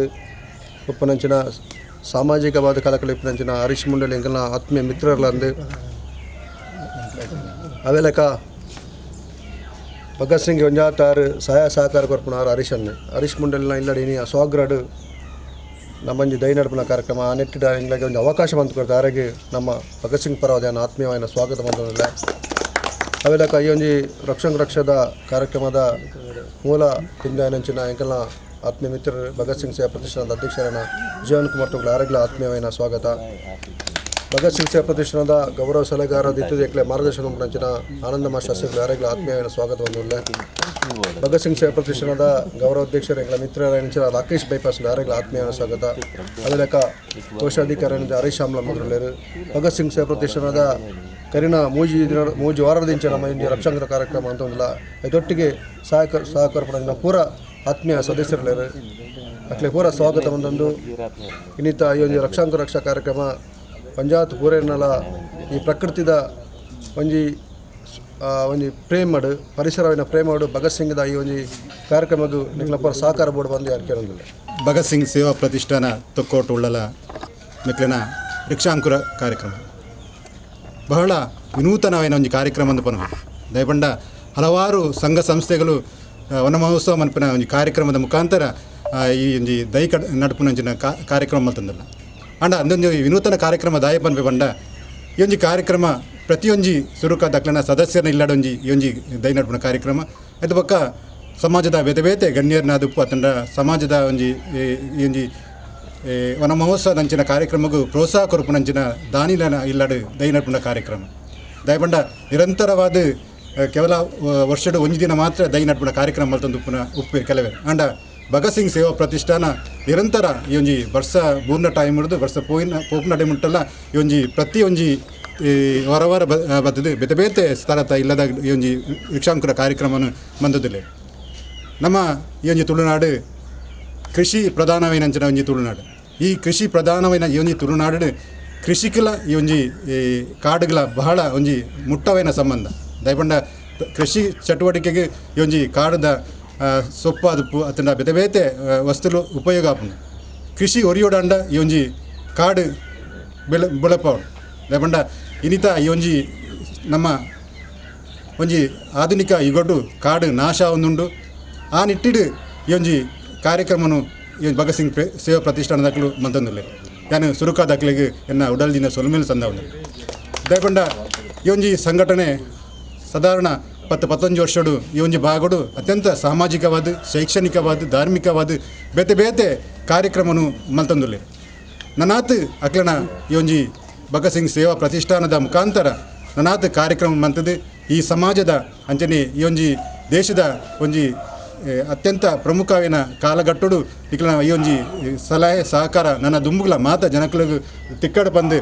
ಉಪ್ಪನಂಚಿನ ಸಾಮಾಜಿಕವಾದ ಕಳಕಳಿಪ್ಪನಂಚಿನ ಹರೀಶ್ ಮುಂಡಲಿ ಎಂಕಲ್ನ ಆತ್ಮೀಯ ಮಿತ್ರರ್ಲಂದು ಅವೆಲಕ ಭಗತ್ ಸಿಂಗ್ ಒಂಜಾತಾರು ಸಹಾಯ ಸಹಕಾರ ಕೊರ್ಪುನಾರು ಹರೀಶ್ ಮುಂಡಲಿನ ಇಲ್ಲಡಿನಿ ಸ್ವಾಗ್ರಡು ನಮ್ಮಂಜಿ ದೈನಡಪನ ಕಾರ್ಯಕ್ರಮ ಆ ನೆಟ್ಟಿಡ ಇಂಗ್ಲಾಗೆ ಒಂದು ಅವಕಾಶ ಬಂತು ಕೊಡ್ತಾರೆ ಆರೆಗೆ ನಮ್ಮ ಭಗತ್ ಸಿಂಗ್ ಪರವಾದ ಆತ್ಮೀಯವಾದ ಸ್ವಾಗತ ಬಂದಿಲ್ಲ ಅವೆಲಕ ಈ ಒಂಜಿ ರಕ್ಷಾಂಕ ರಕ್ಷದ ಕಾರ್ಯಕ್ರಮದ ಮೂಲ ಹಿಂದಿನಂಚಿನ ಎಂಕಲ್ನ ಆತ್ಮೀಯ ಮಿತ್ರರು ಭಗತ್ ಸಿಂಗ್ ಸೇವಾ ಪ್ರತಿಷ್ಠಾನದ ಅಧ್ಯಕ್ಷರಾದ ಜೀವನ್ ಕುಮಾರ್ ತುಗ್ಲ ಆರೆಗ್ಲ ಆತ್ಮೀಯವಾದ ಸ್ವಾಗತ ಭಗತ್ ಸಿಂಗ್ ಸೇವಾ ಪ್ರತಿಷ್ಠಾನದ ಗೌರವ ಸಲಹೆಗಾರ ದಿತ್ತುದೇಕ್ಲೆ ಮಾರ್ಗದರ್ಶನ ಮಂಚಿನ ಆನಂದ ಶಾಸ್ತ್ರಿಗಳು ಆರೆಗ್ಲ ಆತ್ಮೀಯವಾದ ಸ್ವಾಗತ ಬಂದಿಲ್ಲ ಭಗತ್ ಸಿಂಗ್ ಸೇವಾ ಪ್ರತಿಷ್ಠಾನದ ಗೌರವಾಧ್ಯಕ್ಷರು ಎಂಗಳ ಮಿತ್ರರಾಯನಿಂಚಿನ ರಾಕೇಶ್ ಬೈಪಾಸ್ ಆರೆಗ್ಲ ಆತ್ಮೀಯವಾದ ಸ್ವಾಗತ ಅವೆಲಕ ಕೋಶಾಧಿಕಾರಿಯಿಂದ ಹರೀಶ್ ಆಮ್ಲ ಮೊದಲೇರು ಭಗತ್ ಸಿಂಗ್ ಸೇವಾ ಪ್ರತಿಷ್ಠಾನದ ಕರಿನ ಮೂಜಿ ವಾರದಿಂಚ ನಮ್ಮ ಇಂಡಿಯ ರಕ್ಷಾಂಕರ ಕಾರ್ಯಕ್ರಮ ಅಂತ ಒಂದಿಲ್ಲ ಇದೊಟ್ಟಿಗೆ ಸಹಕಾರ ಪಡೆದ ಪೂರ ಆತ್ಮೀಯ ಸದಸ್ಯರಲ್ಲೇರು ಅಕ್ಲೆ ಪೂರ ಸ್ವಾಗತ ಬಂದೊಂದು ಇನ್ನಿತ ಈ ಒಂದು ರಕ್ಷಾಂಕರ ರಕ್ಷಾ ಕಾರ್ಯಕ್ರಮ ಪಂಜಾತ್ ಪೂರೇನಲ ಈ ಪ್ರಕೃತಿದ ಒಂಜಿ ಪ್ರೇಮ್ ಮಾಡು ಪರಿಸರವಿನ ಪ್ರೇಮ್ ಮಾಡು ಭಗತ್ ಸಿಂಗ್ದ ಈ ಒಂದು ಕಾರ್ಯಕ್ರಮಕ್ಕೆ ನಿಕ್ಲಪ್ಪ ಸಹಕಾರ ಬೋರ್ಡ್ ಬಂದು ಯಾರು ಕೇಳೋದಿಲ್ಲ.
ಭಗತ್ ಸಿಂಗ್ ಸೇವಾ ಪ್ರತಿಷ್ಠಾನ ತೊಕ್ಕೋಟು ಉಳ್ಳಲ ಮಿಕ್ಲಿನ ರಕ್ಷಾಂಕುರ ಕಾರ್ಯಕ್ರಮ ಬಹಳ ವಿನೂತನವಾದ ಒಂದು ಕಾರ್ಯಕ್ರಮ ಅಂತ ಪನ್ಬೇಕು ದಯಪಂಡ ಹಲವಾರು ಸಂಘ ಸಂಸ್ಥೆಗಳು ವನ ಮಹೋತ್ಸವ ಮನ್ಪಿನ ಒಂದು ಕಾರ್ಯಕ್ರಮದ ಮುಖಾಂತರ ಈ ಒಂದು ದೈಕ ನಡುಪುನಂಚಿನ ಕಾರ್ಯಕ್ರಮ ಮಲ್ತಂದಲ್ಲ ಅಂಡ ಅಂದೊಂದು ವಿನೂತನ ಕಾರ್ಯಕ್ರಮ ದಾಯಪನ್ಪೆ ಬಂಡ ಈ ಒಂದು ಕಾರ್ಯಕ್ರಮ ಪ್ರತಿಯೊಂಜಿ ಸುರುಕ ದಕ್ಲನ ಸದಸ್ಯರನ್ನ ಇಲ್ಲಡೊಂಜಿ ಈ ಒಂಜಿ ದೈ ನಡುಪುನ ಕಾರ್ಯಕ್ರಮ ಅದು ಪಕ್ಕ ಸಮಾಜದ ಬೇತೆ ಬೇತೆ ಗಣ್ಯರನ್ನ ಉಪ್ಪು ಅತಂಡ ಸಮಾಜದ ಒಂಜಿ ಈ ಒಂಜಿ ವನ ಮಹೋತ್ಸವದಂಚಿನ ಕಾರ್ಯಕ್ರಮಗೂ ಪ್ರೋತ್ಸಾಹ ಕೊರಪುನಂಚಿನ ದಾನಿಲನ ಇಲ್ಲಡು ದೈ ನಡುಪುನ ಕಾರ್ಯಕ್ರಮ ದಯಪಂಡ ನಿರಂತರವಾದ ಕೇವಲ ವರ್ಷದ ಒಂಜಿ ದಿನ ಮಾತ್ರ ದೈ ನಡುಪುನ ಕಾರ್ಯಕ್ರಮ ಮಲ್ತಂದು ಉಪ್ಪು ಕೆಲವೇ ಅಂಡ ಭಗತ್ ಸಿಂಗ್ ಸೇವಾ ಪ್ರತಿಷ್ಠಾನ ನಿರಂತರ ಈ ಒಂಜಿ ವರ್ಷ ಮೂರ್ನ ಟೈಮ್ ಹಿಡಿದು ವರ್ಷ ಪೋಪಿನ ಟೈಮ್ ಉಂಟಲ್ಲ ಈ ಒಂಜಿ ಪ್ರತಿ ಒಂಜಿ ವಾರ ಬರ್ತದೆ ಬೇತೆ ಬೇತೆ ಸ್ಥಳತ ಇಲ್ಲದ ಈ ಒಂಜಿ ರಕ್ಷಾಂಕುರ ಕಾರ್ಯಕ್ರಮವನ್ನು ಮಂದದಿಲ್ಲ ನಮ್ಮ ಈ ಒಂಜಿ ತುಳುನಾಡು ಕೃಷಿ ಪ್ರಧಾನವೈನಂಚಿನ ಒಂಜಿ ತುಳುನಾಡು ಈ ಕೃಷಿ ಪ್ರಧಾನವೈನ ಈ ಒಂಜಿ ತುಳುನಾಡು ಕೃಷಿಕಲ ಈ ಒಂಜಿ ಕಾಡುಗಳ ಬಹಳ ಒಂಜಿ ಮುಟ್ಟವೈನ ಸಂಬಂಧ ದಯಪಂಡ ಕೃಷಿ ಚಟುವಟಿಕೆಗೆ ಈ ಒಂಜಿ ಕಾಡದ ಸೊಪ್ಪು ಅದುಪ್ಪು ಅತಂಡ ಬೇತೆ ಬೇತೆ ವಸ್ತುಲು ಉಪಯೋಗ ಆಪುಂಡು ಕೃಷಿ ಒರಿಯೋಡಂಡ ಈ ಒಂಜಿ ಕಾಡು ಬೆಳಪಾಡು ದಯಪಂಡ ಇನ್ನಿತ ಈ ಒಂಜಿ ನಮ್ಮ ಒಂಜಿ ಆಧುನಿಕ ಯುಗಡು ಕಾಡು ನಾಶ ಒಂದುಂಡು ಆ ನಿಟ್ಟಿಡು ಈ ಒಂಜಿ ಕಾರ್ಯಕ್ರಮನು ಈ ಭಗತ್ ಸಿಂಗ್ ಸೇವಾ ಪ್ರತಿಷ್ಠಾನದಾಗಲು ಮಂತಂದುಲ್ಲೆ ಯಾನು ಸುರುಕಾದಾಕ್ಲಿಗೆ ಎನ್ನ ಉಡಲ್ದಿನ ಸೊಲ್ಮೇಲೆ ಸಂದ ಒಂದು ದಯಪಂಡ ಈ ಒಂಜಿ ಸಂಘಟನೆ ಸಾಧಾರಣ 10-15 ವರ್ಷಡು ಈ ಒಂಜಿ ಭಾಗಡು ಅತ್ಯಂತ ಸಾಮಾಜಿಕವಾದ ಶೈಕ್ಷಣಿಕವಾದ ಧಾರ್ಮಿಕವಾದ ಬೇತೆ ಬೇತೆ ಕಾರ್ಯಕ್ರಮನು ಮಲ್ತಂದುಲ್ಲೆ ನನಾತ್ ಅಕ್ಲನ ಈ ಒಂಜಿ ಭಗತ್ ಸಿಂಗ್ ಸೇವಾ ಪ್ರತಿಷ್ಠಾನದ ಮುಖಾಂತರ ನನಾತ್ ಕಾರ್ಯಕ್ರಮ ಮಂತದ್ದು ಈ ಸಮಾಜದ ಅಂಚನೆ ಈ ಒಂಜಿ ದೇಶದ ಒಂಜಿ ಅತ್ಯಂತ ಪ್ರಮುಖವಿನ ಕಾಲಘಟ್ಟಡು ಇಕ್ಲ ಈ ಒಂಜಿ ಸಲಹೆ ಸಹಕಾರ ನನ್ನ ದುಂಬುಗಳ ಮಾತ ಜನಗಳಿಗೆ ತಿಕ್ಕಡ ಬಂದು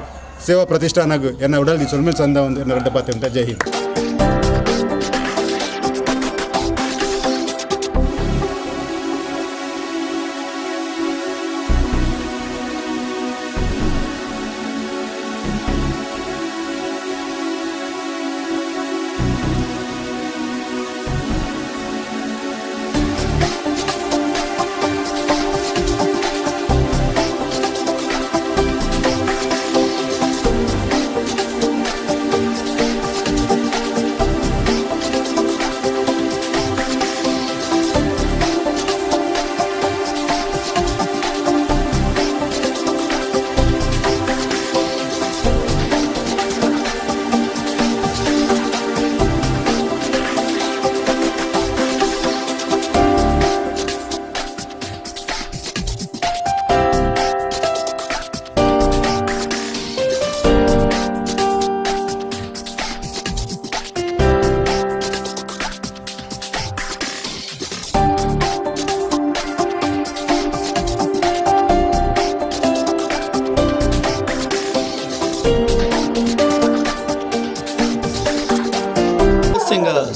ಸೇವಾ ಪ್ರತಿಷ್ಠಾನಗೂ ಎನ್ನ ಉಡಲ್ದಿ ಸೊಲ್ಮೇಲ್ ಸಂದ ಒಂದು ಎರಡು ಬಾತೆ ಉಂಟ. ಜೈ ಹಿಂದ್.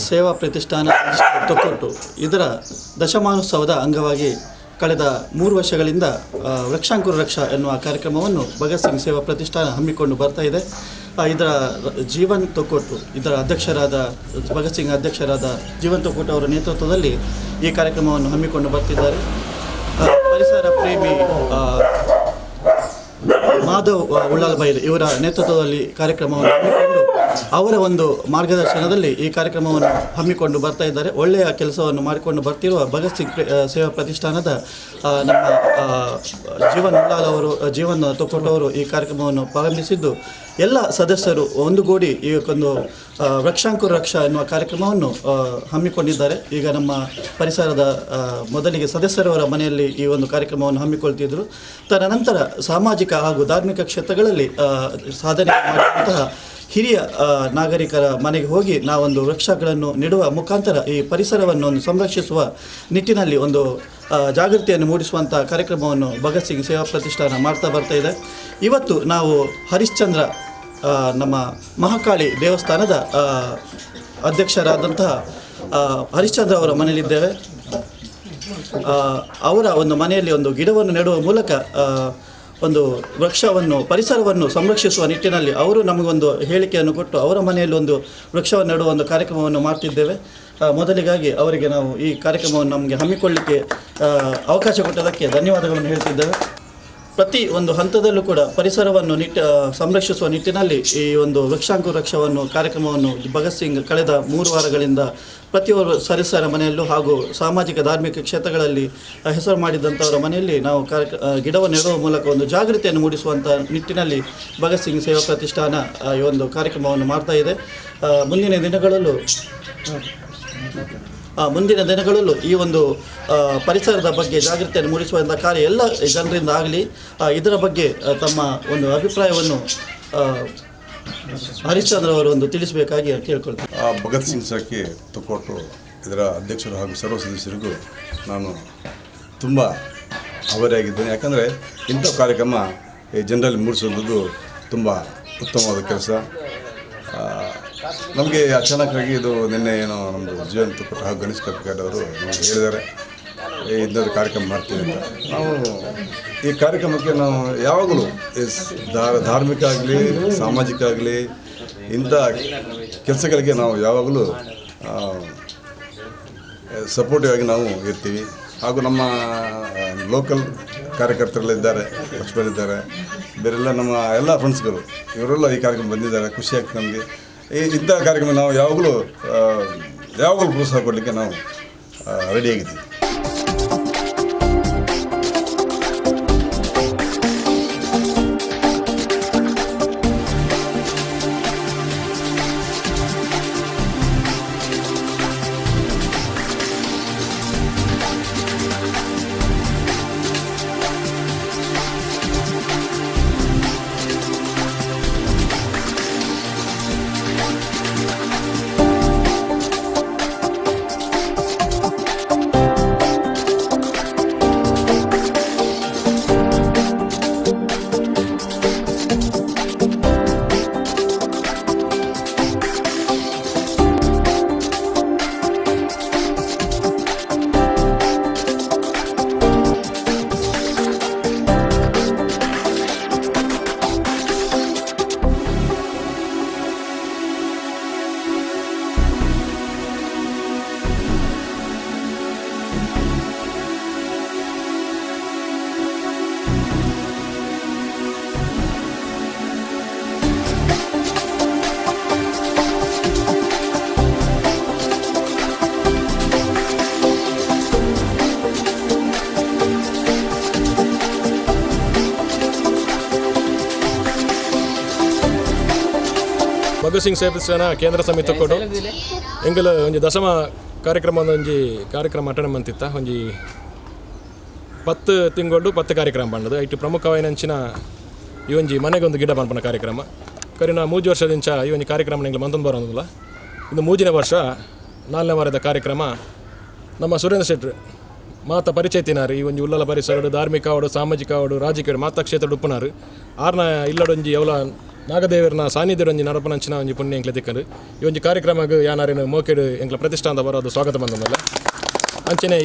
ಸೇವಾ ಪ್ರತಿಷ್ಠಾನ ತೊಕ್ಕೊಟ್ಟು ಇದರ ದಶಮಾನೋತ್ಸವದ ಅಂಗವಾಗಿ ಕಳೆದ 3 ವರ್ಷಗಳಿಂದ ವೃಕ್ಷಾಂಕುರ ರಕ್ಷಾ ಎನ್ನುವ ಕಾರ್ಯಕ್ರಮವನ್ನು ಭಗತ್ ಸಿಂಗ್ ಸೇವಾ ಪ್ರತಿಷ್ಠಾನ ಹಮ್ಮಿಕೊಂಡು ಬರ್ತಾ ಇದೆ. ಇದರ ಜೀವನ್ ತೊಕ್ಕೊಟ್ಟು ಇದರ ಅಧ್ಯಕ್ಷರಾದ ಭಗತ್ ಸಿಂಗ್ ಅಧ್ಯಕ್ಷರಾದ ಜೀವನ್ ತೊಕ್ಕೊಟ್ಟು ಅವರ ನೇತೃತ್ವದಲ್ಲಿ ಈ ಕಾರ್ಯಕ್ರಮವನ್ನು ಹಮ್ಮಿಕೊಂಡು ಬರ್ತಿದ್ದಾರೆ. ಪರಿಸರ ಪ್ರೇಮಿ ಮಾಧವ್ ಉಳ್ಳಾಲ್ಬೈಲ್ ಇವರ ನೇತೃತ್ವದಲ್ಲಿ ಕಾರ್ಯಕ್ರಮವನ್ನು ಹಮ್ಮಿಕೊಂಡು ಅವರ ಒಂದು ಮಾರ್ಗದರ್ಶನದಲ್ಲಿ ಈ ಕಾರ್ಯಕ್ರಮವನ್ನು ಹಮ್ಮಿಕೊಂಡು ಬರ್ತಾ ಇದ್ದಾರೆ. ಒಳ್ಳೆಯ ಕೆಲಸವನ್ನು ಮಾಡಿಕೊಂಡು ಬರ್ತಿರುವ ಭಗತ್ ಸಿಂಗ್ ಸೇವಾ ಪ್ರತಿಷ್ಠಾನದ ನಮ್ಮ ಜೀವನ್ ಉಳ್ಳಾಲ್ ಅವರು ಜೀವನ್ ತೊಕ್ಕೊಟ್ಟವರು ಈ ಕಾರ್ಯಕ್ರಮವನ್ನು ಪ್ರಾರಂಭಿಸಿದ್ದು ಎಲ್ಲ ಸದಸ್ಯರು ಒಂದುಗೂಡಿ ಈ ಒಂದು ವೃಕ್ಷಾಂಕುರ ರಕ್ಷಾ ಎನ್ನುವ ಕಾರ್ಯಕ್ರಮವನ್ನು ಹಮ್ಮಿಕೊಂಡಿದ್ದಾರೆ. ಈಗ ನಮ್ಮ ಪರಿಸರದ ಮೊದಲಿಗೆ ಸದಸ್ಯರವರ ಮನೆಯಲ್ಲಿ ಈ ಒಂದು ಕಾರ್ಯಕ್ರಮವನ್ನು ಹಮ್ಮಿಕೊಳ್ತಿದ್ದರು. ತದನಂತರ ಸಾಮಾಜಿಕ ಹಾಗೂ ಧಾರ್ಮಿಕ ಕ್ಷೇತ್ರಗಳಲ್ಲಿ ಸಾಧನೆ ಮಾಡಿದಂತಹ ಹಿರಿಯ ನಾಗರಿಕರ ಮನೆಗೆ ಹೋಗಿ ನಾವೊಂದು ವೃಕ್ಷಗಳನ್ನು ನೆಡುವ ಮುಖಾಂತರ ಈ ಪರಿಸರವನ್ನು ಸಂರಕ್ಷಿಸುವ ನಿಟ್ಟಿನಲ್ಲಿ ಒಂದು ಜಾಗೃತಿಯನ್ನು ಮೂಡಿಸುವಂಥ ಕಾರ್ಯಕ್ರಮವನ್ನು ಭಗತ್ ಸಿಂಗ್ ಸೇವಾ ಪ್ರತಿಷ್ಠಾನ ಮಾಡ್ತಾ ಬರ್ತಾ ಇದೆ. ಇವತ್ತು ನಾವು ಹರಿಶ್ಚಂದ್ರ ನಮ್ಮ ಮಹಾಕಾಳಿ ದೇವಸ್ಥಾನದ ಅಧ್ಯಕ್ಷರಾದಂತಹ ಹರಿಶ್ಚಂದ್ರ ಅವರ ಮನೆಯಲ್ಲಿದ್ದೇವೆ. ಅವರ ಒಂದು ಮನೆಯಲ್ಲಿ ಒಂದು ಗಿಡವನ್ನು ನೆಡುವ ಮೂಲಕ ಒಂದು ವೃಕ್ಷವನ್ನು ಪರಿಸರವನ್ನು ಸಂರಕ್ಷಿಸುವ ನಿಟ್ಟಿನಲ್ಲಿ ಅವರು ನಮಗೊಂದು ಹೇಳಿಕೆಯನ್ನು ಕೊಟ್ಟು ಅವರ ಮನೆಯಲ್ಲಿ ಒಂದು ವೃಕ್ಷವನ್ನು ನೆಡುವ ಒಂದು ಕಾರ್ಯಕ್ರಮವನ್ನು ಮಾಡ್ತಿದ್ದೇವೆ. ಮೊದಲಿಗಾಗಿ ಅವರಿಗೆ ನಾವು ಈ ಕಾರ್ಯಕ್ರಮವನ್ನು ನಮಗೆ ಹಮ್ಮಿಕೊಳ್ಳಲಿಕ್ಕೆ ಅವಕಾಶ ಕೊಟ್ಟದಕ್ಕೆ ಧನ್ಯವಾದಗಳನ್ನು ಹೇಳ್ತಿದ್ದೇವೆ. ಪ್ರತಿ ಒಂದು ಹಂತದಲ್ಲೂ ಕೂಡ ಪರಿಸರವನ್ನು ಸಂರಕ್ಷಿಸುವ ನಿಟ್ಟಿನಲ್ಲಿ ಈ ಒಂದು ವೃಕ್ಷಾಂಕುರ ರಕ್ಷಾವನ್ನು ಕಾರ್ಯಕ್ರಮವನ್ನು ಭಗತ್ ಸಿಂಗ್ ಕಳೆದ 3 ವಾರಗಳಿಂದ ಪ್ರತಿಯೊಬ್ಬರು ಸದಸ್ಯರ ಮನೆಯಲ್ಲೂ ಹಾಗೂ ಸಾಮಾಜಿಕ ಧಾರ್ಮಿಕ ಕ್ಷೇತ್ರಗಳಲ್ಲಿ ಹೆಸರು ಮಾಡಿದಂಥವರ ಮನೆಯಲ್ಲಿ ನಾವು ಗಿಡವನ್ನು ನೆಡುವ ಮೂಲಕ ಒಂದು ಜಾಗೃತಿಯನ್ನು ಮೂಡಿಸುವಂಥ ನಿಟ್ಟಿನಲ್ಲಿ ಭಗತ್ ಸಿಂಗ್ ಸೇವಾ ಪ್ರತಿಷ್ಠಾನ ಈ ಒಂದು ಕಾರ್ಯಕ್ರಮವನ್ನು ಮಾಡ್ತಾ ಇದೆ. ಮುಂದಿನ ದಿನಗಳಲ್ಲೂ ಈ ಒಂದು ಪರಿಸರದ ಬಗ್ಗೆ ಜಾಗೃತಿಯನ್ನು ಮೂಡಿಸುವಂಥ ಕಾರ್ಯ ಎಲ್ಲ ಜನರಿಂದ ಆಗಲಿ. ಇದರ ಬಗ್ಗೆ ತಮ್ಮ ಒಂದು ಅಭಿಪ್ರಾಯವನ್ನು ಹರಿಶ್ಚಂದ್ರ ಅವರು ಒಂದು ತಿಳಿಸಬೇಕಾಗಿ ಕೇಳ್ಕೊಳ್ತೀನಿ.
ಭಗತ್ ಸಿಂಗ್ ಸಾಕಿ ತೊಕ್ಕೊಟ್ಟು ಇದರ ಅಧ್ಯಕ್ಷರು ಹಾಗೂ ಸರ್ವ ಸದಸ್ಯರಿಗೂ ನಾನು ತುಂಬ ಆಭಾರಿಯಾಗಿದ್ದೇನೆ. ಯಾಕಂದರೆ ಇಂಥ ಕಾರ್ಯಕ್ರಮ ಈ ಜನರಲ್ಲಿ ಮೂಡಿಸುವುದು ತುಂಬ ಉತ್ತಮವಾದ ಕೆಲಸ. ನಮಗೆ ಅಚಾನಕ್ಕಾಗಿ ಇದು ನಿನ್ನೆ ಏನೋ ನಮ್ಮದು ಜೀವನ್ ತೊಕ್ಕೊಟ್ಟು ಹಾಗೂ ಗಣೇಶ್ ಕರ್ಕಡ್ ಅವರು ನಮಗೆ ಹೇಳಿದ್ದಾರೆ ಇನ್ನೊಂದು ಕಾರ್ಯಕ್ರಮ ಮಾಡ್ತೀವಿ ಅಂತ. ನಾವು ಈ ಕಾರ್ಯಕ್ರಮಕ್ಕೆ ನಾವು ಯಾವಾಗಲೂ ಧಾರ್ಮಿಕ ಆಗಲಿ ಸಾಮಾಜಿಕ ಆಗಲಿ ಇಂಥ ಕೆಲಸಗಳಿಗೆ ನಾವು ಯಾವಾಗಲೂ ಸಪೋರ್ಟಿವ್ ಆಗಿ ನಾವು ಇರ್ತೀವಿ. ಹಾಗೂ ನಮ್ಮ ಲೋಕಲ್ ಕಾರ್ಯಕರ್ತರಲ್ಲಿದ್ದಾರೆ, ಲಕ್ಷ್ಮಣರಿದ್ದಾರೆ, ಬೇರೆಲ್ಲ ನಮ್ಮ ಎಲ್ಲ ಫ್ರೆಂಡ್ಸ್ಗಳು ಇವರೆಲ್ಲ ಈ ಕಾರ್ಯಕ್ರಮ ಬಂದಿದ್ದಾರೆ. ಖುಷಿ ಆಗ್ತದೆ ನಮಗೆ. ಇಂಥ ಕಾರ್ಯಕ್ರಮ ನಾವು ಯಾವಾಗಲೂ ಪ್ರೋತ್ಸಾಹ ಕೊಡಲಿಕ್ಕೆ ನಾವು ರೆಡಿಯಾಗಿದ್ದೀವಿ.
ಭಗತ್ ಸಿಂಗ್ ಸೇವಾ ಪ್ರತಿಷ್ಠಾನ ಕೇಂದ್ರ ಸಮಿತಿ ತೊಕ್ಕೊಟ್ಟು ಎಂಗಲ ಒಂಜಿ ದಶಮ ಕಾರ್ಯಕ್ರಮ ಒಂಜಿ ಕಾರ್ಯಕ್ರಮ ಅಟೆಂಡ್ ಮಂತಿತ್ತ ಒಂಜಿ 10 ತಿಂಗಳು 10 ಕಾರ್ಯಕ್ರಮ ಬಂದದ್ದು ಐಟು ಪ್ರಮುಖವಾಯಿನಂಚಿನ ಈ ಒಂಜಿ ಮನೆಗೊಂದು ಗಿಡ ಪನ್ಪನ ಕಾರ್ಯಕ್ರಮ ಕರಿನ 3 ವರ್ಷದಿಂಚ ಈ ಒಂಜಿ ಕಾರ್ಯಕ್ರಮ ನಿಂಗೆ ಮಂತೊಂದು ಬರೋದಿಲ್ಲ. ಇದು 3ನೇ ವರ್ಷ 4ನೇ ವಾರದ ಕಾರ್ಯಕ್ರಮ. ನಮ್ಮ ಸುರೇಂದ್ರ ಶೆಟ್ಟಿ ಮಾತ ಪರಿಚಯ ತಿನ್ನಾರು ಈ ಒಂಜಿ ಉಳ್ಳಲ ಪರಿಸರ ಧಾರ್ಮಿಕ ಅವಡು ಸಾಮಾಜಿಕ ಅವಡು ರಾಜಕೀಯ ಮಾತ ಕ್ಷೇತ್ರ ಉಪ್ಪುನಾರು 6ನ ಇಲ್ಲಡೊಂಜಿ ಅವಲ ನಾಗದೇವರನ ಸಾನ್ನಿಧ್ಯ ಒಂಜಿ ನಡಪನಂಚಿನ ಒಂಜಿ ಪುಣ್ಯ ಎಂಕ್ಲೆ ತಿಕ್ಕರು ಈ ಒಂಜಿ ಕಾರ್ಯಕ್ರಮಕ್ಕೆ ಯಾನಾರೇನು ಮೋಕೆಡು ಎಂಕ್ಲ ಪ್ರತಿಷ್ಠಾನದ ಬರೋದು ಸ್ವಾಗತ ಬಂದಲ್ಲ. ಅಂಚನೆ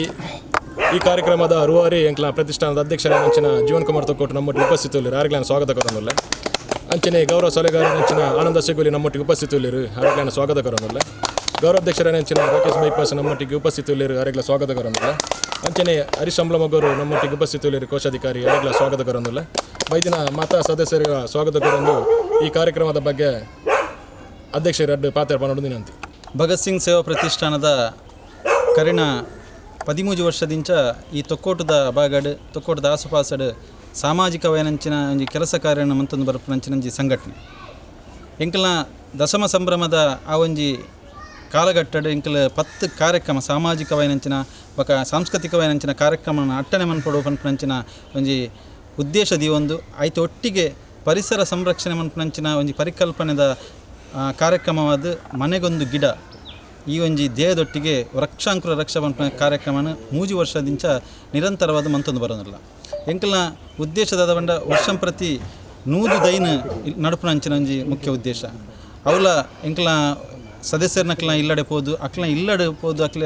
ಈ ಕಾರ್ಯಕ್ರಮದ ರೂವಾರಿ ಎಂಕ್ಲ ಪ್ರತಿಷ್ಠಾನದ ಅಧ್ಯಕ್ಷರಾದಂಚಿನ ಜೀವನ್ ಕುಮಾರ್ ತೊಕ್ಕೋಟು ನಮ್ಮೊಟ್ಟಿಗೆ ಉಪಸ್ಥಿತುಳ್ಳಿರು ಆರ್ಗ್ಲಾನ ಸ್ವಾಗತ ಕೊರನಲ್ಲ. ಅಂಚನೆ ಗೌರವ ಸಲಹೆಗಾರನಂಚಿನ ಆನಂದ ಸಿಗುಲಿ ನಮ್ಮೊಟ್ಟಿಗೆ ಉಪಸ್ಥಿತುಳ್ಳಿರು ಆರ್ಗ್ಲಾನ ಸ್ವಾಗತ ಕೊರನಲ್ಲ. ಗೌರವಾಧ್ಯಕ್ಷರಾದಂಚಿನ ರಾಕೇಶ್ ಬೈಪಾಸ್ ನಮ್ಮೊಟ್ಟಿಗೆ ಉಪಸ್ಥಿತುಳ್ಳಿರು ಆರ್ಗ್ಲ ಸ್ವಾಗತ ಕೊರನಲ್ಲ. ಅಂಚನೆ ಹರೀಶ್ ಅಂಬ್ಲಮಗರು ನಮ್ಮೊಟ್ಟಿಗೆ ಉಪಸ್ಥಿತುಳ್ಳಿರು ಕೋಶಾಧಿಕಾರಿ ಆರ್ಗ್ಲ ಸ್ವಾಗತ ಕೊರನಲ್ಲ. ಮೈದಿನ ಮಾತಾ ಸದಸ್ಯರಿಗೆ ಸ್ವಾಗತ ಕೊರೊಂದು ಈ ಕಾರ್ಯಕ್ರಮದ ಬಗ್ಗೆ ಅಧ್ಯಕ್ಷರು ಅಡ್ಡು ಪಾತ್ರ ಪನ್ನೊಂದು ವಿನಂತಿ.
ಭಗತ್ ಸಿಂಗ್ ಸೇವಾ ಪ್ರತಿಷ್ಠಾನದ ಕರಿಣ 13 ವರ್ಷದಿಂಚ ಈ ತೊಕ್ಕೋಟದ ಬಾಗಡ್ ತೊಕ್ಕೋಟದ ಆಸುಪಾಸಡ್ ಸಾಮಾಜಿಕವಯನಂಚಿನ ಒಂಜಿ ಕೆಲಸ ಕಾರ್ಯನ ಮಂತೊಂದು ಬರಪುನಂಚಿನ ಒಂಜಿ ಸಂಘಟನೆ ಎಂಕಲ್ನ ದಶಮ ಸಂಭ್ರಮದ ಆ ಒಂಜಿ ಕಾಲಘಟ್ಟಡ್ ಎಂಕಲ್ 10 ಕಾರ್ಯಕ್ರಮ ಸಾಮಾಜಿಕವಯನಂಚಿನ ಬೊಕ ಸಾಂಸ್ಕೃತಿಕವಯನಂಚಿನ ಕಾರ್ಯಕ್ರಮನ ಅಟ್ಟಣೆ ಮನ್ಪಡು ಪನ್ಪುನಂಚಿನ ಒಂಜಿ ಉದ್ದೇಶ ದೀವೊಂದು ಐತ ಒಟ್ಟಿಗೆ ಪರಿಸರ ಸಂರಕ್ಷಣೆ ಮನ್ಪುನಂಚಿನ ಒಂಜಿ ಪರಿಕಲ್ಪನೆದ ಕಾರ್ಯಕ್ರಮವಾದ ಮನೆಗೊಂದು ಗಿಡ ಈ ಒಂಜಿ ದೇಹದೊಟ್ಟಿಗೆ ವೃಕ್ಷಾಂಕುರ ರಕ್ಷ ಪನ್ಪುನ ಕಾರ್ಯಕ್ರಮನ 3 ವರ್ಷದಿಂಚ ನಿರಂತರವಾದ ಮಂತೊಂದು ಬರೋದಿಲ್ಲ. ಎಂಕಲ್ನ ಉದ್ದೇಶದ ಬಂಡ ವರ್ಷಂ ಪ್ರತಿ 100 ದೈನ ನಡುಪುನಂಚಿನ ಒಂಜಿ ಮುಖ್ಯ ಉದ್ದೇಶ ಅವಲ ಎಂಕಲ ಸದಸ್ಯರನಕ್ಲ ಇಲ್ಲಡೆ ಪೋದು ಅಕ್ಲ ಇಲ್ಲಡೆ ಪೋದು ಅಕ್ಲ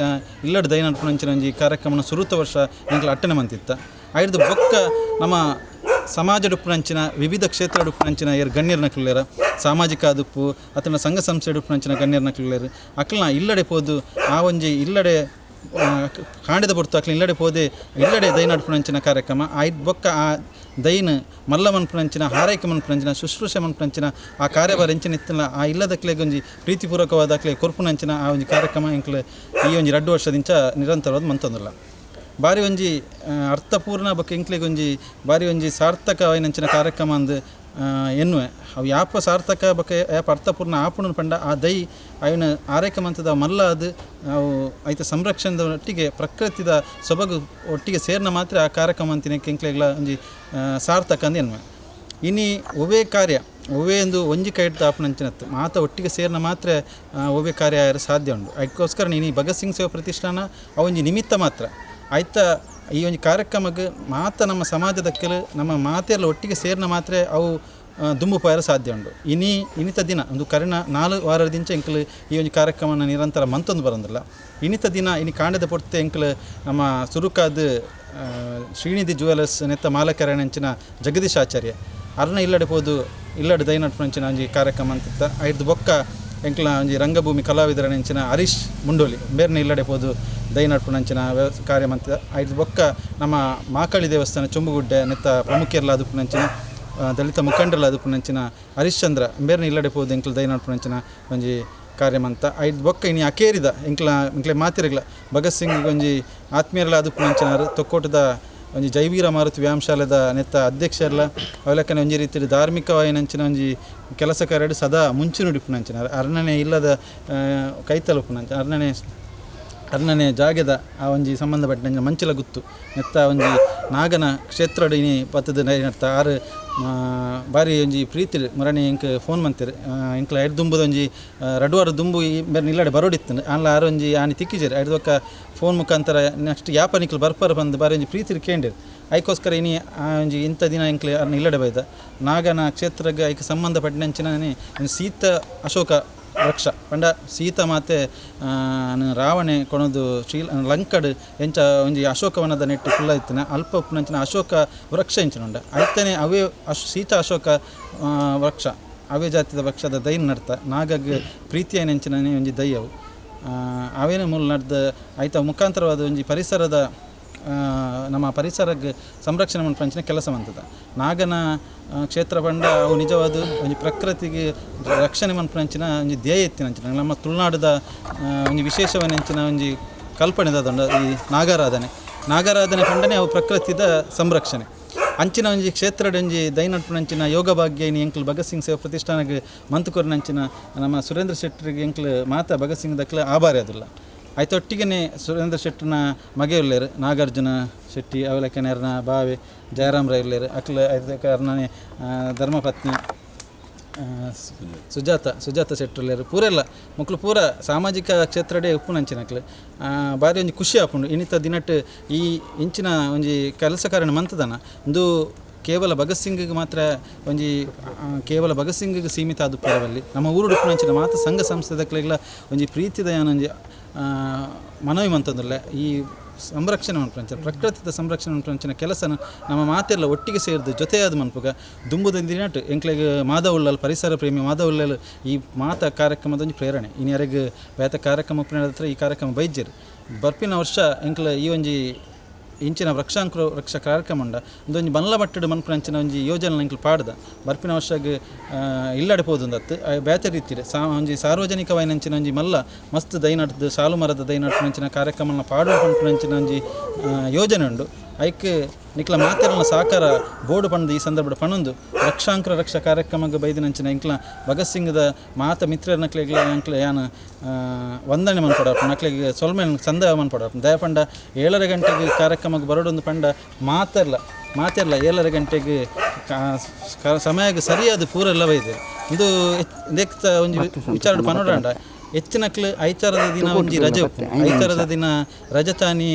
ಇಲ್ಲಡೆ ದೈನ ನಡುಪುನಂಚಿನ ಒಂಜಿ ಕಾರ್ಯಕ್ರಮನ ಸುರುತ ವರ್ಷ ಎಂಕಲ ಅಟ್ಟಣೆ ಮಂತಿತ್ತ. ಐದು ಬೊಕ್ಕ ನಮ್ಮ ಸಮಾಜ ಡುಪ್ಪುನಂಚಿನ ವಿವಿಧ ಕ್ಷೇತ್ರ ಡುಪ್ಪುನಂಚಿನ ಗಣ್ಯರ್ನಕ್ಲೇರ ಸಾಮಾಜಿಕ ದುಪ್ಪು ಅಥವಾ ಸಂಘ ಸಂಸ್ಥೆ ಡುಪ್ಪುನಂಚಿನ ಗಣ್ಯರ್ನಕ್ಲೇರು ಅಕ್ಲನ ಇಲ್ಲಡೆ ಪೋದು ಆ ಒಂಜಿ ಇಲ್ಲಡೆ ಕಾಂಡಿದ ಪೊರ್ತು ಅಕ್ಲ ಇಲ್ಲಡೆ ಪೋದೆ ಇಲ್ಲಡೆ ದೈ ನಡುಪುನಂಚಿನ ಕಾರ್ಯಕ್ರಮ ಐದು ಬೊಕ್ಕ ಆ ದೈನ ಮಲ್ಲ ಮನ್ಪುನಂಚಿನ ಹಾರೈಕೆ ಮನ್ಪುನಂಚಿನ ಶುಶ್ರೂಷೆ ಮನ್ಪುನಂಚಿನ ಆ ಕಾರ್ಯಭಾರ ಎಂಚಿನ ಇತ್ತಿಲ್ಲ ಆ ಇಲ್ಲದಕ್ಲೆಗೆ ಒಂಜಿ ಪ್ರೀತಿಪೂರ್ವಕವಾದ ಅಕ್ಲೆ ಕೊರ್ಪುನಂಚಿನ ಆ ಒಂಜಿ ಕಾರ್ಯಕ್ರಮ ಎಂಕ್ಲೆ ಈ ಒಂಜಿ 2 ವರ್ಷದಿಂಚ ನಿರಂತರವಾದ ಮಂತೊಂದಿಲ್ಲ. ಬಾರಿ ಒಂಜಿ ಅರ್ಥಪೂರ್ಣ ಬೊಕ್ಕ ಎಂಕ್ಲೆಗೆ ಒಂಜಿ ಬಾರಿ ಒಂಜಿ ಸಾರ್ಥಕವಾಯಿನಂಚಿನ ಕಾರ್ಯಕ್ರಮ ಅಂದು ಎನ್ನುವೆ ಅವು ಯಾಪ ಸಾರ್ಥಕ ಬೊಕ್ಕ ಯಾಪ ಅರ್ಥಪೂರ್ಣ ಆಪುಣ ಪಂಡ ಆ ದೈ ಅವನ ಆರೈಕೆ ಮಂತದ ಮಲ್ಲ ಅದು ಅವು ಐತ ಸಂರಕ್ಷಣದ ಒಟ್ಟಿಗೆ ಪ್ರಕೃತಿದ ಸೊಬಗು ಒಟ್ಟಿಗೆ ಸೇರ್ನ ಮಾತ್ರ ಆ ಕಾರ್ಯಕ್ರಮ ಅಂತಿನ ಎಂಕ್ಲೆಗಳ ಒಂಜಿ ಸಾರ್ಥಕ ಅಂದು ಎನ್ನುವೆ. ಇನಿ ಒವೇ ಕಾರ್ಯ ಒವೇ ಒಂದು ಒಂಜಿ ಕೈ ಇಡ್ತಾ ಆಪುನಂಚಿನತ್ತು ಮಾತ ಒಟ್ಟಿಗೆ ಸೇರ್ನ ಮಾತ್ರ ಒವೇ ಕಾರ್ಯ ಸಾಧ್ಯ ಉಂಡು. ಅದಕ್ಕೋಸ್ಕರ ನೀನು ಭಗತ್ ಸಿಂಗ್ ಸೇವಾ ಪ್ರತಿಷ್ಠಾನ ಆ ಒಂಜಿ ನಿಮಿತ್ತ ಮಾತ್ರ ಆಯ್ತ ಈ ಒಂದು ಕಾರ್ಯಕ್ರಮಕ್ಕೆ ಮಾತ್ರ ನಮ್ಮ ಸಮಾಜದಕ್ಕೆಲ್ಲ ನಮ್ಮ ಮಾತೆಲ್ಲ ಒಟ್ಟಿಗೆ ಸೇರ್ನ ಮಾತ್ರ ಅವು ದುಂಬು ಪಾಯರ ಸಾಧ್ಯ ಉಂಡು. ಇನ್ನಿತ ದಿನ ಒಂದು ಕರಿಣ 4 ವಾರದಿಂಚ ಎಂಕಲು ಈ ಒಂದು ಕಾರ್ಯಕ್ರಮನ ನಿರಂತರ ಮಂತೊಂದು ಬರೋದಿಲ್ಲ. ಇನ್ನಿತ ದಿನ ಇನ್ನು ಕಾಂಡದ ಪೊರ್ತೆ ಎಂಕಲು ನಮ್ಮ ಸುರುಕಾದ ಶ್ರೀನಿಧಿ ಜುವೆಲರ್ಸ್ ನೆತ್ತ ಮಾಲಕರಣಂಚಿನ ಜಗದೀಶ್ ಆಚಾರ್ಯ ಅರ್ನ ಇಲ್ಲಡೆ ಪೋದು ಇಲ್ಲಡೆ ದೈ ನಡ್ಪುನಂಚಿನ ಒಂಜಿ ಕಾರ್ಯಕ್ರಮ ಅಂತಿತ್ತ. ಐದು ಬೊಕ್ಕ ಎಂಕ್ಲ ಒಂಜಿ ರಂಗಭೂಮಿ ಕಲಾವಿದರನಂಚಿನ ಹರೀಶ್ ಮುಂಡೋಲಿ ಬೇರ್ನ ಇಲ್ಲಡೆ ಪೋದು ದೈ ನಡ್ಪುನಂಚಿನ ಕಾರ್ಯ ಮಂತಿದ. ಐದು ಬೊಕ್ಕ ನಮ್ಮ ಮಾಕಳಿ ದೇವಸ್ಥಾನ ಚೊಂಬುಗುಡ್ಡೆ ನೆತ್ತ ಪ್ರಮುಖರ್ಲ ಅದುಪುನಂಚಿನ ದಲಿತ ಮುಖಂಡರ್ಲ ಅದುಪುನಂಚಿನ ಹರಿಶ್ಚಂದ್ರ ಬೇರ್ನ ಇಲ್ಲಡೆ ಪೋದು ಎಂಕ್ಲ ದೈ ನಡ್ಪುನಂಚಿನ ಒಂಜಿ ಕಾರ್ಯಮಂತ. ಐದು ಬೊಕ್ಕ ಇನಿ ಅಕೇರಿದ ಎಂಕ್ಲೆ ಮಾತಿರಗ್ಲ ಭಗತ್ ಸಿಂಗ್ ಒಂಜಿ ಆತ್ಮೀಯರ್ಲ ಅದುಪುನಂಚಿನಾರು ತೊಕ್ಕೋಟದ ಒಂಜಿ ಜೈವೀರ ಮಾರುತಿ ವ್ಯಾಯಾಮಶಾಲೆದ ನೆತ್ತ ಅಧ್ಯಕ್ಷರ್ಲ ಅವಲಕ್ಕನೆ ಒಂಜಿ ರೀತಿ ಧಾರ್ಮಿಕವಾಯಿನಂಚಿನ ಒಂಜಿ ಕೆಲಸ ಕಾರ್ಯಡು ಸದಾ ಮುಂಚಿನುಡಿಪುನಂಚಿನ ಅರ್ಣನೆ ಇಲ್ಲದ ಕೈತಲುಪುನಂಚ ಅರ್ಣನೆ ಜಾಗೆದ ಆ ಒಂಜಿ ಸಂಬಂಧಪಟ್ಟ ಮಂಚಿಲ ಗುತ್ತು ನೆತ್ತ ಒಂಜಿ ನಾಗನ ಕ್ಷೇತ್ರ ಇನಿ ಪತ್ತದ ನೆತ್ತ ಆರು ಬಾರಿ ಒಂಜಿ ಪ್ರೀತಿ ಮರಣಿ ಎಂಕ್ ಫೋನ್ ಮಂತಿರು ಎಂಕ್ಲ ಐದು ದುಂಬುದ ಒಂಜಿ 2 ವಾರ ದುಂಬು ಬೇರೆ ನಿಲ್ಲಡೆ ಬರೋಡಿತ್ತು ಅಲ್ಲ ಆರು ಒಂಜಿ ಆನಿ ತಿಕ್ಕಿಜೇರಿ ಐದು ಒಕ್ಕ ಫೋನ್ ಮುಖಾಂತರ ನೆಕ್ಸ್ಟ್ ಯಾಪನಿಕ್ಲು ಬರ್ಪರ ಬಂದು ಬಾರಿ ಒಂಜಿ ಪ್ರೀತಿ ಕೇಂಡಿರು ಐಕೋಸ್ಕರ ಇನಿ ಆ ಒಂಜಿ ಇಂಥ ದಿನ ಎಂಕ್ಲೆ ಅರ್ನ ಇಲ್ಲಡೆ ಬೈದ ನಾಗನ ಕ್ಷೇತ್ರಗೆ ಐಕೆ ಸಂಬಂಧಪಟ್ಟಂಚಿನೇ ಸೀತ ಅಶೋಕ ವೃಕ್ಷ ಪಂಡ ಸೀತ ಮಾತೆ ರಾವಣೆ ಕೊಣದು ಲಂಕಡ್ ಎಂಚ ಒಂಜಿ ಅಶೋಕವನದ ನೆಟ್ಟು ಫುಲ್ಲ ಇತ್ತಿನ ಅಲ್ಪ ಉಪ್ಪುನಂಚಿನ ಅಶೋಕ ವೃಕ್ಷ ಎಂಚಿನುಂಡ ಐತನೇ ಅವೇ ಸೀತ ಅಶೋಕ ವೃಕ್ಷ ಅವೇ ಜಾತಿದ ವೃಕ್ಷದ ದೈ ನಡ್ತ ನಾಗಗೆ ಪ್ರೀತಿಯ ನೆಂಚಿನ ಒಂಜಿ ದೈಯವು ಅವೇನೇ ಮೂಲ ನಡೆದ ಐತ ಮುಖಾಂತರವಾದ ಒಂಜಿ ಪರಿಸರದ ನಮ್ಮ ಪರಿಸರಕ್ಕೆ ಸಂರಕ್ಷಣೆ ಮನ್ಪಂಚಿನ ಕೆಲಸ ಮಂತದ. ನಾಗನ ಕ್ಷೇತ್ರ ಬಂಡ ಅವು ನಿಜವಾದ ಒಂಜಿ ಪ್ರಕೃತಿಗೆ ರಕ್ಷಣೆ ಮನ್ಪಂಚಿನ ಒಂಜಿ ಧ್ಯೇಯ ಎತ್ತಿನಂಚಿನ ನಮ್ಮ ತುಳುನಾಡದ ಒಂಜಿ ವಿಶೇಷವನೆಂಚಿನ ಒಂಜಿ ಕಲ್ಪನೆದ ಈ ನಾಗಾರಾಧನೆ ಪಂಡನೆ ಅವು ಪ್ರಕೃತಿದ ಸಂರಕ್ಷಣೆ ಅಂಚಿನ ಒಂಜಿ ಕ್ಷೇತ್ರದ ಒಂಜಿ ದೈ ನಡ್ಪುನಂಚಿನ ಯೋಗ ಭಾಗ್ಯ ಇನ್ನು ಎಂಕ್ಲು ಭಗತ್ ಸಿಂಗ್ ಸೇವಾ ಪ್ರತಿಷ್ಠಾನಕ್ಕೆ ಮಂತುಕೊರ್ನಂಚಿನ ನಮ್ಮ ಸುರೇಂದ್ರ ಶೆಟ್ಟರಿಗೆ ಎಂಕ್ಲು ಮಾತಾ ಭಗತ್ ಸಿಂಗ್ ದಕ್ಲೆ ಆಭಾರಿ ಅದಿಲ್ಲ ಆಯ್ತೊಟ್ಟಿಗೆ ಸುರೇಂದ್ರ ಶೆಟ್ಟನ ಮಗೆ ಉಳ್ಳೇರು ನಾಗಾರ್ಜುನ ಶೆಟ್ಟಿ ಅವಲಕ್ಕನೆರ್ನ ಬಾವೆ ಜಯರಾಮ್ ರೈ ಉಳ್ಳೇರು ಅಕ್ಲ ಅರ್ನೇ ಧರ್ಮಪತ್ನಿ ಸುಜಾತ ಶೆಟ್ಟುಳ್ಳೇರು ಪೂರೆಲ್ಲ ಮಕ್ಕಳು ಪೂರ ಸಾಮಾಜಿಕ ಕ್ಷೇತ್ರಡೆ ಉಪ್ಪುನಂಚಿನಕ್ಲು ಬಾರಿ ಒಂಜಿ ಖುಷಿ ಆಪುಂಡು ಇನ್ನಿತ ದಿನಟ್ಟು ಈ ಇಂಚಿನ ಒಂಜಿ ಕೆಲಸ ಕಾರ್ಯ ಮಂತದನ ಒಂದು ಕೇವಲ ಭಗತ್ ಸಿಂಗಿಗೆ ಮಾತ್ರ ಒಂಜಿ ಕೇವಲ ಭಗತ್ ಸಿಂಗಿಗೆ ಸೀಮಿತ ಆದ ಪರವಲ್ಲಿ ನಮ್ಮ ಊರು ಡುಪ್ಪುನಂಚಿನ ಮಾತು ಸಂಘ ಸಂಸ್ಥೆದಕ್ಲೆಲ್ಲ ಒಂಜಿ ಪ್ರೀತಿದ ಏನೊಂಜಿ ಮನವಿ ಮಂತಂದಿಲ್ಲ ಈ ಸಂರಕ್ಷಣೆ ಮನ್ಪಂಚ ಪ್ರಕೃತಿದ ಸಂರಕ್ಷಣೆ ಮನ್ಪಂಚಿನ ಕೆಲಸನ ನಮ್ಮ ಮಾತೆಲ್ಲ ಒಟ್ಟಿಗೆ ಸೇರಿದು ಜೊತೆಯಾದ ಮನ್ಪುಗ ದುಂಬುದ ದಿನಟ್ಟು ಎಂಕ್ಲೆಗೆ ಮಾದವುಳ್ಳಲ್ ಪರಿಸರ ಪ್ರೇಮಿ ಮಾದವುಳ್ಳಲ್ ಈ ಮಾತ ಕಾರ್ಯಕ್ರಮದೊಂದು ಪ್ರೇರಣೆ ಇನ್ಯಾರಿಗೆ ಬೇತ ಕಾರ್ಯಕ್ರಮ ಹತ್ರ ಈ ಕಾರ್ಯಕ್ರಮ ಬೈಜ್ಯರು ಬರ್ಪಿನ ವರ್ಷ ಎಂಕ್ಲ ಈ ಒಂಜಿ ಇಂಚಿನ ವೃಕ್ಷಾಂಕುರ ವೃಕ್ಷ ಕಾರ್ಯಕ್ರಮ ಉಂಡ ಒಂದೊಂದು ಬಲ್ಲ ಮಟ್ಟದ ಮನ್ಪಂಚಿನ ಒಂಜಿ ಯೋಜನೆ ಎಂಕ್ಲು ಪಾಡ್ದ ಬರ್ಪಿನ ವರ್ಷಗೆ ಇಲ್ಲಡಿಪೋದಂದತ್ತು ಬೇತೆ ರೀತಿಯ ಒಂಜಿ ಸಾರ್ವಜನಿಕವಾಯಿನಂಚಿನ ಒಂಜಿ ಮಲ್ಲ ಮಸ್ತ್ ದೈನಡ್ದು ಸಾಲು ಮರದ ದೈನಡ್ಪಂಚಿನ ಕಾರ್ಯಕ್ರಮನ ಪಾಡುವ ಪಂಪಿನಂಚಿನ ಒಂಜಿ ಯೋಜನೆ ಉಂಡು ಐಕ್ ನಿಕ್ಲ ಮಾತೆರನ ಸಾಕಾರ ಬೋರ್ಡು ಪಂದು ಈ ಸಂದರ್ಭದ ಪಣೊಂದು ವೃಕ್ಷಾಂಕುರ ರಕ್ಷ ಕಾರ್ಯಕ್ರಮಕ್ಕೆ ಬೈದಿನಂಚಿನ ಇಂಕ್ಲ ಭಗತ್ ಸಿಂಗ್ದ ಮಾತ ಮಿತ್ರ ನಕ್ಲೆಗ್ಲ ಅಂಕ್ಲ ಯಾನ ವಂದನೆ ಮನ್ಪಡಪ್ಪ ನಕ್ಲೆಗೆ ಸೊಲ್ಮೇಲೆ ಸಂದೇಹ ಮನ್ಪಡಪ್ಪ ದಯಪಂಡ 7 ಗಂಟೆಗೆ ಕಾರ್ಯಕ್ರಮಕ್ಕೆ ಬರೋಡೊಂದು ಪಂಡ ಮಾತೆರ್ಲ 7 ಗಂಟೆಗೆ ಸಮಯಕ್ಕೆ ಸರಿಯಾದ ಪೂರೆಲ್ಲ ಬೈದೆ ಇದು ನೆಕ್ತ ಒಂಜಿ ವಿಚಾರ ಪನೋಡಂಡ ಹೆಚ್ಚಿನಕ್ಲು ಐತಾರದ ದಿನ ಒಂಜಿ ರಜೆ ಐತಾರದ ದಿನ ರಜತಾನಿ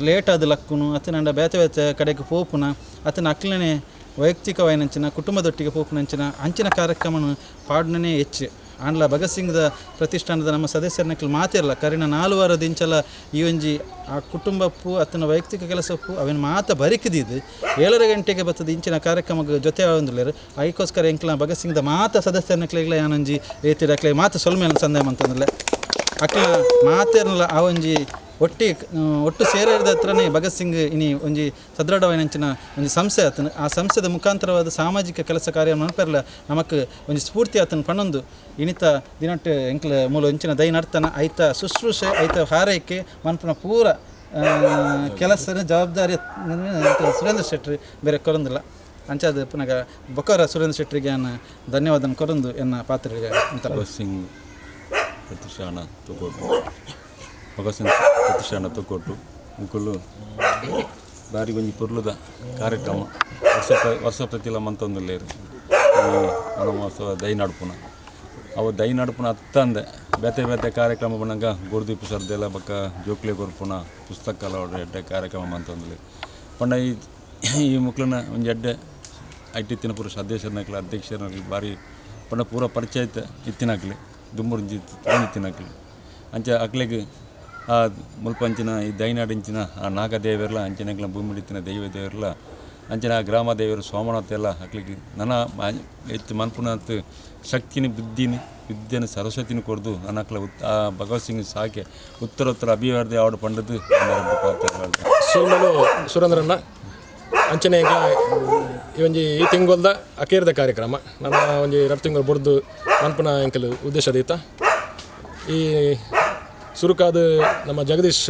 ಲೇಟ್ ಆದ ಲಕ್ಕುನು ಅತನಂಡ ಬೇತೆ ಬೇತೆ ಕಡೆಗೆ ಪೋಪುನ ಅತನ ಅಕ್ಲನೇ ವೈಯಕ್ತಿಕವಾಯಿನಂಚಿನ ಕುಟುಂಬದೊಟ್ಟಿಗೆ ಪೋಪುನಂಚಿನ ಅಂಚಿನ ಕಾರ್ಯಕ್ರಮನ ಪಾಡ್ನೇ ಹೆಚ್ಚು ಆಂಡ್ಲ ಭಗತ್ ಸಿಂಗ್ದ ಪ್ರತಿಷ್ಠಾನದ ನಮ್ಮ ಸದಸ್ಯರನಕ್ಲು ಮಾತಿರಲ್ಲ ಕರಿನ 4 ವಾರದ ಇಂಚಲ ಈ ಒಂಜಿ ಆ ಕುಟುಂಬಪ್ಪು ಅತನ ವೈಯಕ್ತಿಕ ಕೆಲಸಪ್ಪು ಅವನ ಮಾತ ಬರಿಕಿದ್ದು 7 ಗಂಟೆಗೆ ಬರ್ತದೆ ಇಂಚಿನ ಕಾರ್ಯಕ್ರಮಕ್ಕೆ ಜೊತೆ ಆಗೊಂದಿಲ್ಲರು ಅದಕ್ಕೋಸ್ಕರ ಎಂಕ್ಲ ಭಗತ್ ಸಿಂಗ್ದ ಮಾತ ಸದಸ್ಯರನಕ್ಲೆಗ್ಲ ಯಾನೊಂಜಿ ರೀತಿಯ ಮಾತ ಸೊಲ್ಮೇಲೆ ಸಂದೇಹ ಅಂತಂದಿಲ್ಲ ಅಕ್ಲ ಮಾತೇರಲ್ಲ ಆ ಒಂಜಿ ಒಟ್ಟು ಸೇರಿದ ಹತ್ರನೇ ಭಗತ್ ಸಿಂಗ್ ಇನಿ ಒಂಜಿ ಸದೃಢವಾಯಿನಂಚಿನ ಒಂಜಿ ಸಂಸ್ಥೆ ಆತನು ಆ ಸಂಸ್ಥೆದ ಮುಖಾಂತರವಾದ ಸಾಮಾಜಿಕ ಕೆಲಸ ಕಾರ್ಯ ಮನ್ಪೆರ್ಲ ನಮಕ್ ಒಂಜಿ ಸ್ಫೂರ್ತಿ ಆತನು ಪಣೊಂದು ಇನಿತ ದಿನಟ್ಟು ಎಂಕ್ಲ ಮೂಲ ಒಂಚಿನ ದೈನರ್ತನ ಐತ ಶುಶ್ರೂಷೆ ಐತ ಹಾರೈಕೆ ಮನ್ಪನ ಪೂರ ಕೆಲಸದ ಜವಾಬ್ದಾರಿ ಸುರೇಂದ್ರ ಶೆಟ್ಟಿ ಬೇರೆ ಕೊರೊಂದಿಲ್ಲ ಅಂಚಾದ ಪುನಗ ಬೊಕ್ಕರ ಸುರೇಂದ್ರ ಶೆಟ್ಟಿಗೆ ನಾನು ಧನ್ಯವಾದ ಕೊರೊಂದು ಎನ್ನ ಪಾತ್ರಿಗೆ ಅಂತ
ಭಗತ್ ಸಿಂಗ್ ಪ್ರತಿಷ್ಠಾನ ತಗೊಟ್ಟು ಭಗತ್ ಸಿಂಗ್ ಪ್ರತಿಷ್ಠಾನ ತಗೊಟ್ಟು ಮುಕ್ಕಲು ಬಾರಿ ಒಂಜಿ ಪೊರ್ಲುದ ಕಾರ್ಯಕ್ರಮ ವರ್ಷ ಪ್ರತಿಲ ಮಂತೊಂದುಲ್ಲೇರು ವನಮಹೋತ್ಸವ ದೈ ನಡುಪುನ ಅವು ದೈ ನಡುಪುನ ಅತ್ತಂದೆ ಬೇತೆ ಬೇತೆ ಕಾರ್ಯಕ್ರಮ ಬಂದಾಗ ಗೋರ್ದೀಪ ಸರ್ದೆಲ್ಲ ಬಕ್ಕ ಜೋಕ್ಲೆ ಕೊರ್ಪುನ ಪುಸ್ತಕ ಎಡ್ಡೆ ಕಾರ್ಯಕ್ರಮ ಮಂತೊಂದುಲ್ಲೇರು ಪಂಡ ಈ ಮುಕ್ಲನ ಒಂಜಿ ಎಡ್ಡೆ ಐಟಿ ತಿನ್ನಪುರ ಸದಸ್ಯರನಕ್ಲೆ ಅಧ್ಯಕ್ಷರನಕ್ಲೆ ಬಾರಿ ಪಂಡ ಪೂರ ಪರಿಚಯ ಇತ್ತಿನಕ್ಲೆ ದುಮ್ಮುರ್ಜಿ ತಿನ್ನಕ್ಲೆ ಅಂಚ ಅಕ್ಲೆಗೆ ಆ ಮುಲ್ಪಂಚಿನ ಈ ದೈನಾಡಿಂಚಿನ ಆ ನಾಗದೇವರೆಲ್ಲ ಅಂಚನೆಗ್ಲ ಭೂಮಿ ಹಿಡಿತಿನ ದೈವ ದೇವರೆಲ್ಲ ಅಂಚನ ಆ ಗ್ರಾಮ ದೇವರು ಸೋಮನಾಥ ಎಲ್ಲ ಅಕ್ಲಿಗೆ ನನ್ನ ಹೆಚ್ಚು ಮನ್ಪುನತ್ ಶಕ್ತಿನಿ ಬುದ್ಧಿನಿ ವಿದ್ಯೆನ ಸರಸ್ವತಿನ ಕೊಡ್ದು ನನ್ನ ಆ ಭಗವತ್ ಸಿಂಗ್ ಸಾಕೆ ಉತ್ತರೋತ್ತರ ಅಭಿವೃದ್ಧಿ ಆವಡು ಪಂಡದು
ಸೋಲ್ಮಲು ಸುರೇಂದ್ರಣ್ಣ ಅಂಚನೆ ಈಗ ಈ ತಿಂಗೊಲ್ದ ಅಕೇರ್ದ ಕಾರ್ಯಕ್ರಮ ನನ್ನ ಒಂಜಿ 2 ತಿಂಗಳು ಬುಡ್ದು ಮನ್ಪುನ ಎಂಕಲು ಉದ್ದೇಶದೈತ ಈ ಸುರುಕಾದ ನಮ್ಮ ಜಗದೀಶ್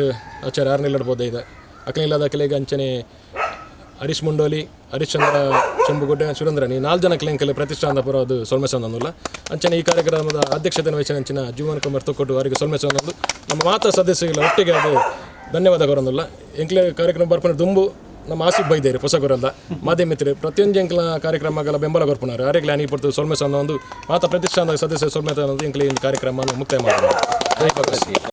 ಆಚಾರ್ಯ 6ನೇ ಇಲ್ಲಡ್ಬೋದು ಇದೆ ಅಕ್ಲಿಲ್ಲದ ಕೆಲೆಗೆ ಅಂಚನೆ ಹರೀಶ್ ಮುಂಡೋಲಿ ಹರಿಶ್ಚಂದ್ರ ಚೆಂಬುಗುಡ್ಡೆ ಸುರೇಂದ್ರನಿ 4 ಜನ ಕೆಲೆಂಕಲೆ ಪ್ರತಿಷ್ಠಾನದ ಪರ ಅದು ಸೊಲ್ಮೆಸಂದಲ್ಲ ಅಂಚನೆ ಈ ಕಾರ್ಯಕ್ರಮದ ಅಧ್ಯಕ್ಷತೆ ವಹಿಸಿನ ಅಂಚಿನ ಜೀವನ್ ಕುಮಾರ್ ತೊಕ್ಕೊಟ್ಟು ಅವರಿಗೆ ಸೊಲ್ಮೆಸಂದು ನಮ್ಮ ಮಾತಾ ಸದಸ್ಯಗಳ ಒಟ್ಟಿಗೆ ಅದು ಧನ್ಯವಾದ ಕೊರೊಂದಿಲ್ಲ ಎಂಕ್ಲೆ ಕಾರ್ಯಕ್ರಮ ಬರ್ಪನೆ ದುಂಬು ನಮ್ಮ ಆಸಿಫ್ ಬೈದೇರಿ ಹೊಸಗೊರಂದ ಮಾಧ್ಯಮ ಮಿತ್ರ ಪ್ರತಿಯೊಂದು ಎಂಕ್ಲ ಕಾರ್ಯಕ್ರಮಗಳ ಬೆಂಬಲ ಕೊರ್ಪುನಾರು ಆರೆಗ್ಲ ಅನಿ ಪಡ್ತು ಸೊಲ್ಮೆಸಂದ ಒಂದು ಮಾತಾ ಪ್ರತಿಷ್ಠಾನದ ಸದಸ್ಯ ಸೊಲ್ಮೆತ ಎಂಕ್ಲೆ ಕಾರ್ಯಕ್ರಮ ಮುಕ್ತಾಯ ಮಾಡಿದ್ದಾರೆ.